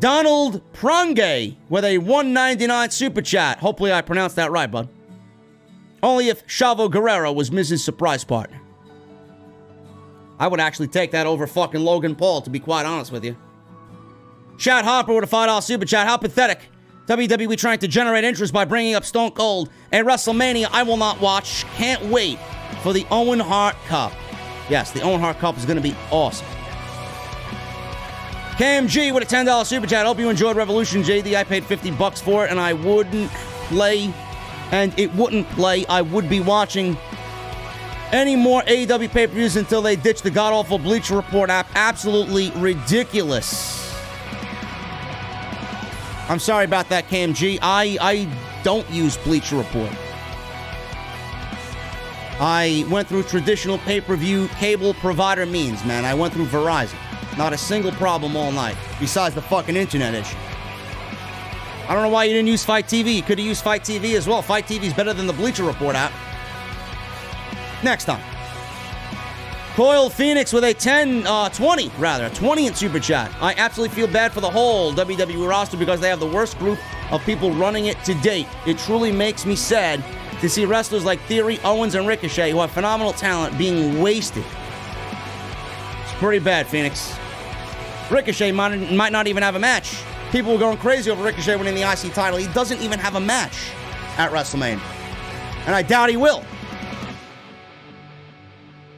Donald Prange with a $1.99 super chat. Hopefully I pronounced that right, bud. Only if Chavo Guerrero was Mrs. Surprise Partner. I would actually take that over fucking Logan Paul, to be quite honest with you. Chad Hopper with a $5 super chat. How pathetic. WWE trying to generate interest by bringing up Stone Cold. A WrestleMania I will not watch. Can't wait for the Owen Hart Cup. Yes, the Owen Hart Cup is going to be awesome. KMG with a $10 super chat. Hope you enjoyed Revolution, JD. I paid $50 for it, and I wouldn't play. And it wouldn't play. I would be watching any more AEW pay-per-views until they ditch the god-awful Bleacher Report app. Absolutely ridiculous. I'm sorry about that, KMG. I don't use Bleacher Report. I went through traditional pay-per-view cable provider means, man. I went through Verizon. Not a single problem all night, besides the fucking internet issue. I don't know why you didn't use Fight TV. You could have used Fight TV as well. Fight TV is better than the Bleacher Report app. Next time. Coil Phoenix with a 20 in Super Chat. I absolutely feel bad for the whole WWE roster because they have the worst group of people running it to date. It truly makes me sad to see wrestlers like Theory, Owens, and Ricochet, who have phenomenal talent, being wasted. It's pretty bad, Phoenix. Ricochet might not even have a match. People were going crazy over Ricochet winning the IC title. He doesn't even have a match at WrestleMania. And I doubt he will.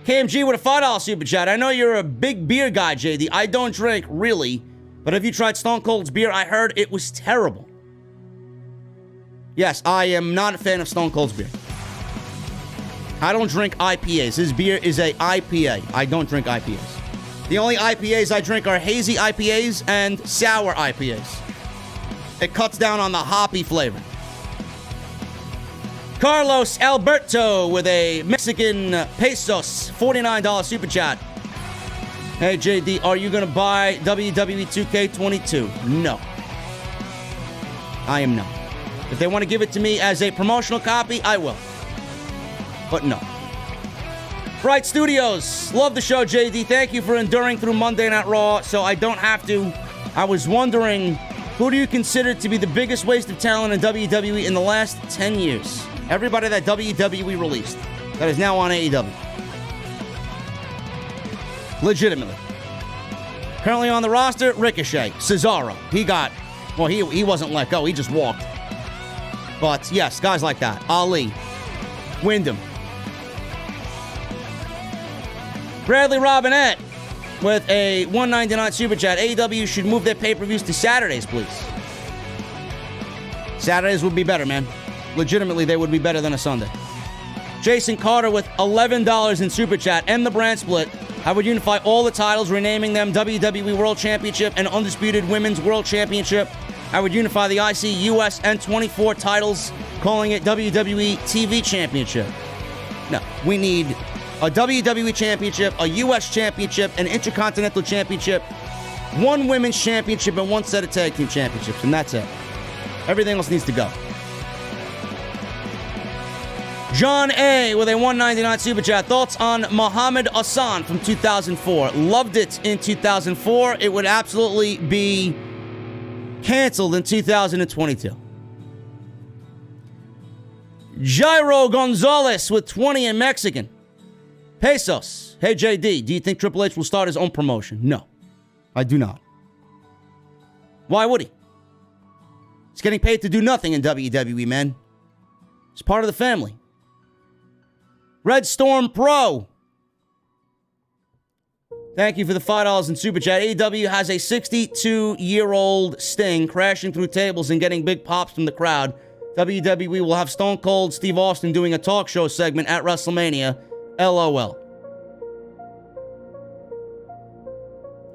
KMG with a $5 Super Chat. I know you're a big beer guy, JD. I don't drink, really. But have you tried Stone Cold's beer? I heard it was terrible. Yes, I am not a fan of Stone Cold's beer. I don't drink IPAs. His beer is a IPA. I don't drink IPAs. The only IPAs I drink are hazy IPAs and sour IPAs. It cuts down on the hoppy flavor. Carlos Alberto with a Mexican pesos $49 Super Chat. Hey, JD, are you going to buy WWE 2K22? No. I am not. If they want to give it to me as a promotional copy, I will. But no. Bright Studios. Love the show, JD. Thank you for enduring through Monday Night Raw so I don't have to. I was wondering, who do you consider to be the biggest waste of talent in WWE in the last 10 years? Everybody that WWE released that is now on AEW. Legitimately. Currently on the roster, Ricochet, Cesaro. He wasn't let go. He just walked. But yes, guys like that. Ali, Wyndham. Bradley Robinette with a $1.99 Super Chat. AEW should move their pay-per-views to Saturdays, please. Saturdays would be better, man. Legitimately, they would be better than a Sunday. Jason Carter with $11 in Super Chat. End the brand split. I would unify all the titles, renaming them WWE World Championship and Undisputed Women's World Championship. I would unify the IC, US, and 24 titles, calling it WWE TV Championship. No, we need a WWE Championship, a US Championship, an Intercontinental Championship, one Women's Championship, and one set of Tag Team Championships, and that's it. Everything else needs to go. John A. with a $1.99 Super Chat. Thoughts on Muhammad Hassan from 2004. Loved it in 2004. It would absolutely be canceled in 2022. Jairo Gonzalez with 20 in Mexican pesos. Hey, JD, do you think Triple H will start his own promotion? No, I do not. Why would he? He's getting paid to do nothing in WWE, man. He's part of the family. Red Storm Pro. Thank you for the $5 in Super Chat. AEW has a 62-year-old Sting crashing through tables and getting big pops from the crowd. WWE will have Stone Cold Steve Austin doing a talk show segment at WrestleMania. LOL.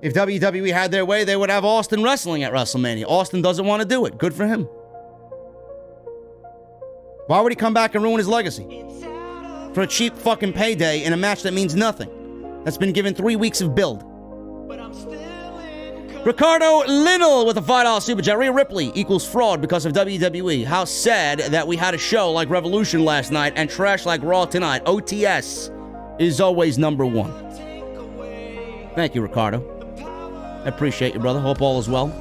If WWE had their way, they would have Austin wrestling at WrestleMania. Austin doesn't want to do it. Good for him. Why would he come back and ruin his legacy? For a cheap fucking payday in a match that means nothing. That's been given 3 weeks of build. Ricardo Linnell with a $5 Super Chat. Rhea Ripley equals fraud because of WWE. How sad that we had a show like Revolution last night and trash like Raw tonight. OTS is always number one. Thank you, Ricardo. I appreciate you, brother. Hope all is well.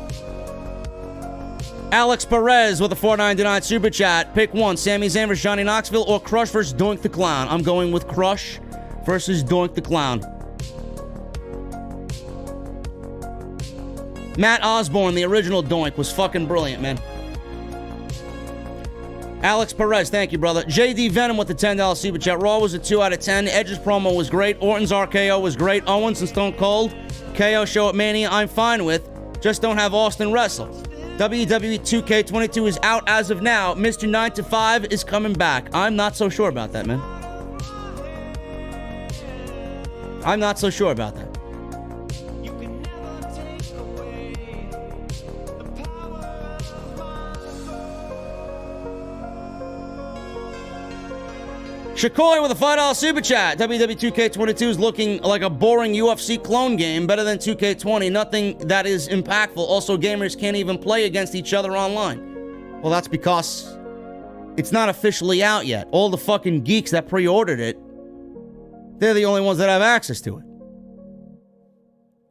Alex Perez with a $4.99 Super Chat. Pick one. Sami Zayn versus Johnny Knoxville or Crush versus Doink the Clown. I'm going with Crush versus Doink the Clown. Matt Osborne, the original Doink, was fucking brilliant, man. Alex Perez, thank you, brother. JD Venom with the $10 Super Chat. Raw was a 2 out of 10. Edge's promo was great. Orton's RKO was great. Owens and Stone Cold. KO show at Mania, I'm fine with. Just don't have Austin wrestle. WWE 2K22 is out as of now. Mr. 9 to 5 is coming back. I'm not so sure about that, man. I'm not so sure about that. Shakoy with a $5 Super Chat. WWE 2K22 is looking like a boring UFC clone game. Better than 2K20. Nothing that is impactful. Also, gamers can't even play against each other online. Well, that's because it's not officially out yet. All the fucking geeks that pre-ordered it They're the only ones that have access to it.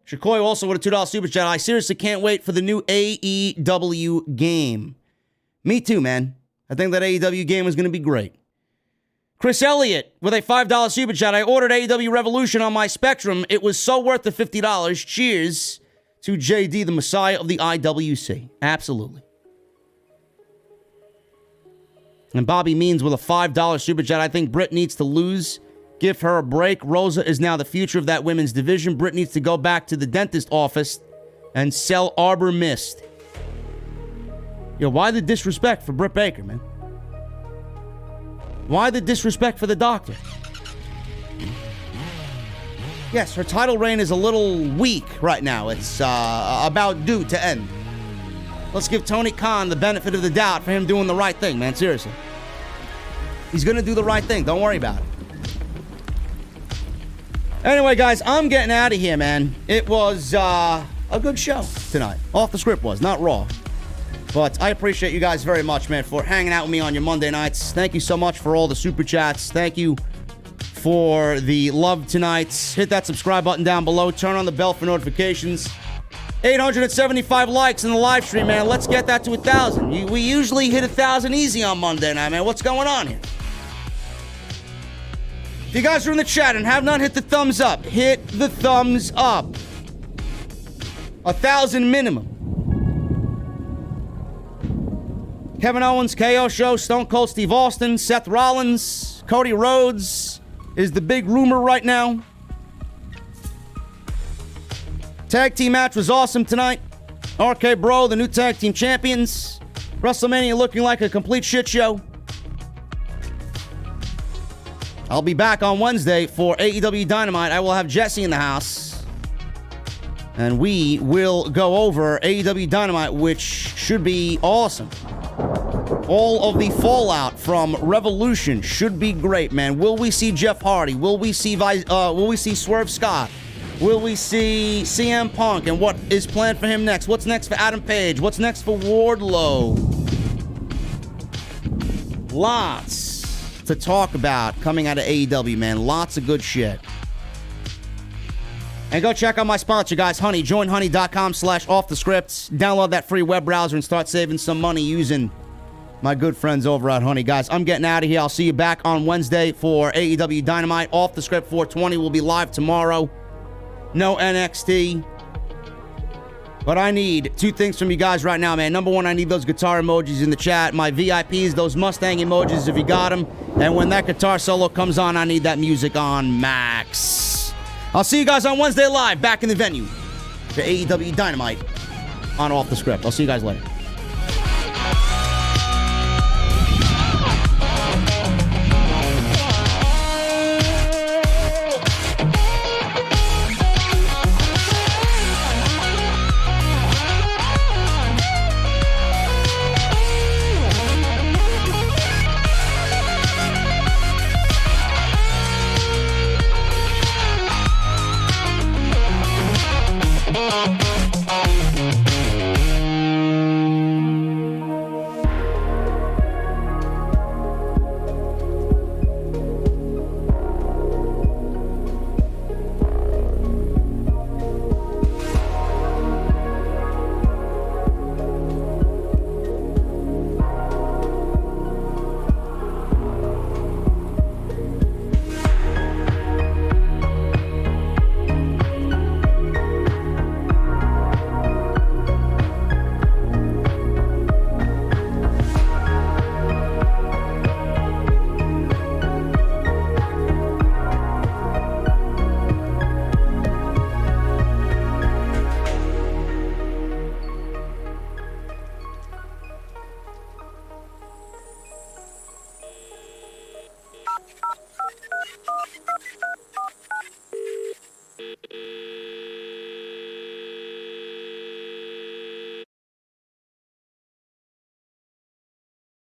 Shakoy also with a $2 super chat. I seriously can't wait for the new AEW game. Me too, man. I think that AEW game is going to be great. Chris Elliott with a $5 super chat. I ordered AEW Revolution on my Spectrum. It was so worth the $50. Cheers to JD, the Messiah of the IWC. Absolutely. And Bobby Means with a $5 super chat. I think Britt needs to lose. Give her a break. Rosa is now the future of that women's division. Britt needs to go back to the dentist office and sell Arbor Mist. Yo, why the disrespect for Britt Baker, man? Why the disrespect for the doctor? Yes, her title reign is a little weak right now. It's about due to end. Let's give Tony Khan the benefit of the doubt for him doing the right thing, man. Seriously. He's going to do the right thing. Don't worry about it. Anyway, guys, I'm getting out of here, man. It was a good show tonight. Off the script was, not Raw. But I appreciate you guys very much, man, for hanging out with me on your Monday nights. Thank you so much for all the super chats. Thank you for the love tonight. Hit that subscribe button down below. Turn on the bell for notifications. 875 likes in the live stream, man. Let's get that to 1,000. We usually hit 1,000 easy on Monday night, man. What's going on here? If you guys are in the chat and have not hit the thumbs up, hit the thumbs up. 1,000 minimum. Kevin Owens, KO Show, Stone Cold Steve Austin, Seth Rollins, Cody Rhodes is the big rumor right now. Tag team match was awesome tonight. RKBRO, the new tag team champions. WrestleMania looking like a complete shit show. I'll be back on Wednesday for AEW Dynamite. I will have Jesse in the house. And we will go over AEW Dynamite, which should be awesome. All of the fallout from Revolution should be great, man. Will we see Jeff Hardy? Will we see Swerve Scott? Will we see CM Punk and what is planned for him next? What's next for Adam Page? What's next for Wardlow? Lots to talk about coming out of AEW, man. Lots of good shit. And go check out my sponsor, guys, Honey. Join honey.com/offthescript. Download that free web browser and start saving some money using my good friends over at Honey. Guys, I'm getting out of here. I'll see you back on Wednesday for AEW Dynamite. Off the Script 420 will be live tomorrow. No NXT. But I need two things from you guys right now, man. Number one, I need those guitar emojis in the chat. My VIPs, those Mustang emojis if you got them. And when that guitar solo comes on, I need that music on max. I'll see you guys on Wednesday live, back in the venue for AEW Dynamite on Off the Script. I'll see you guys later.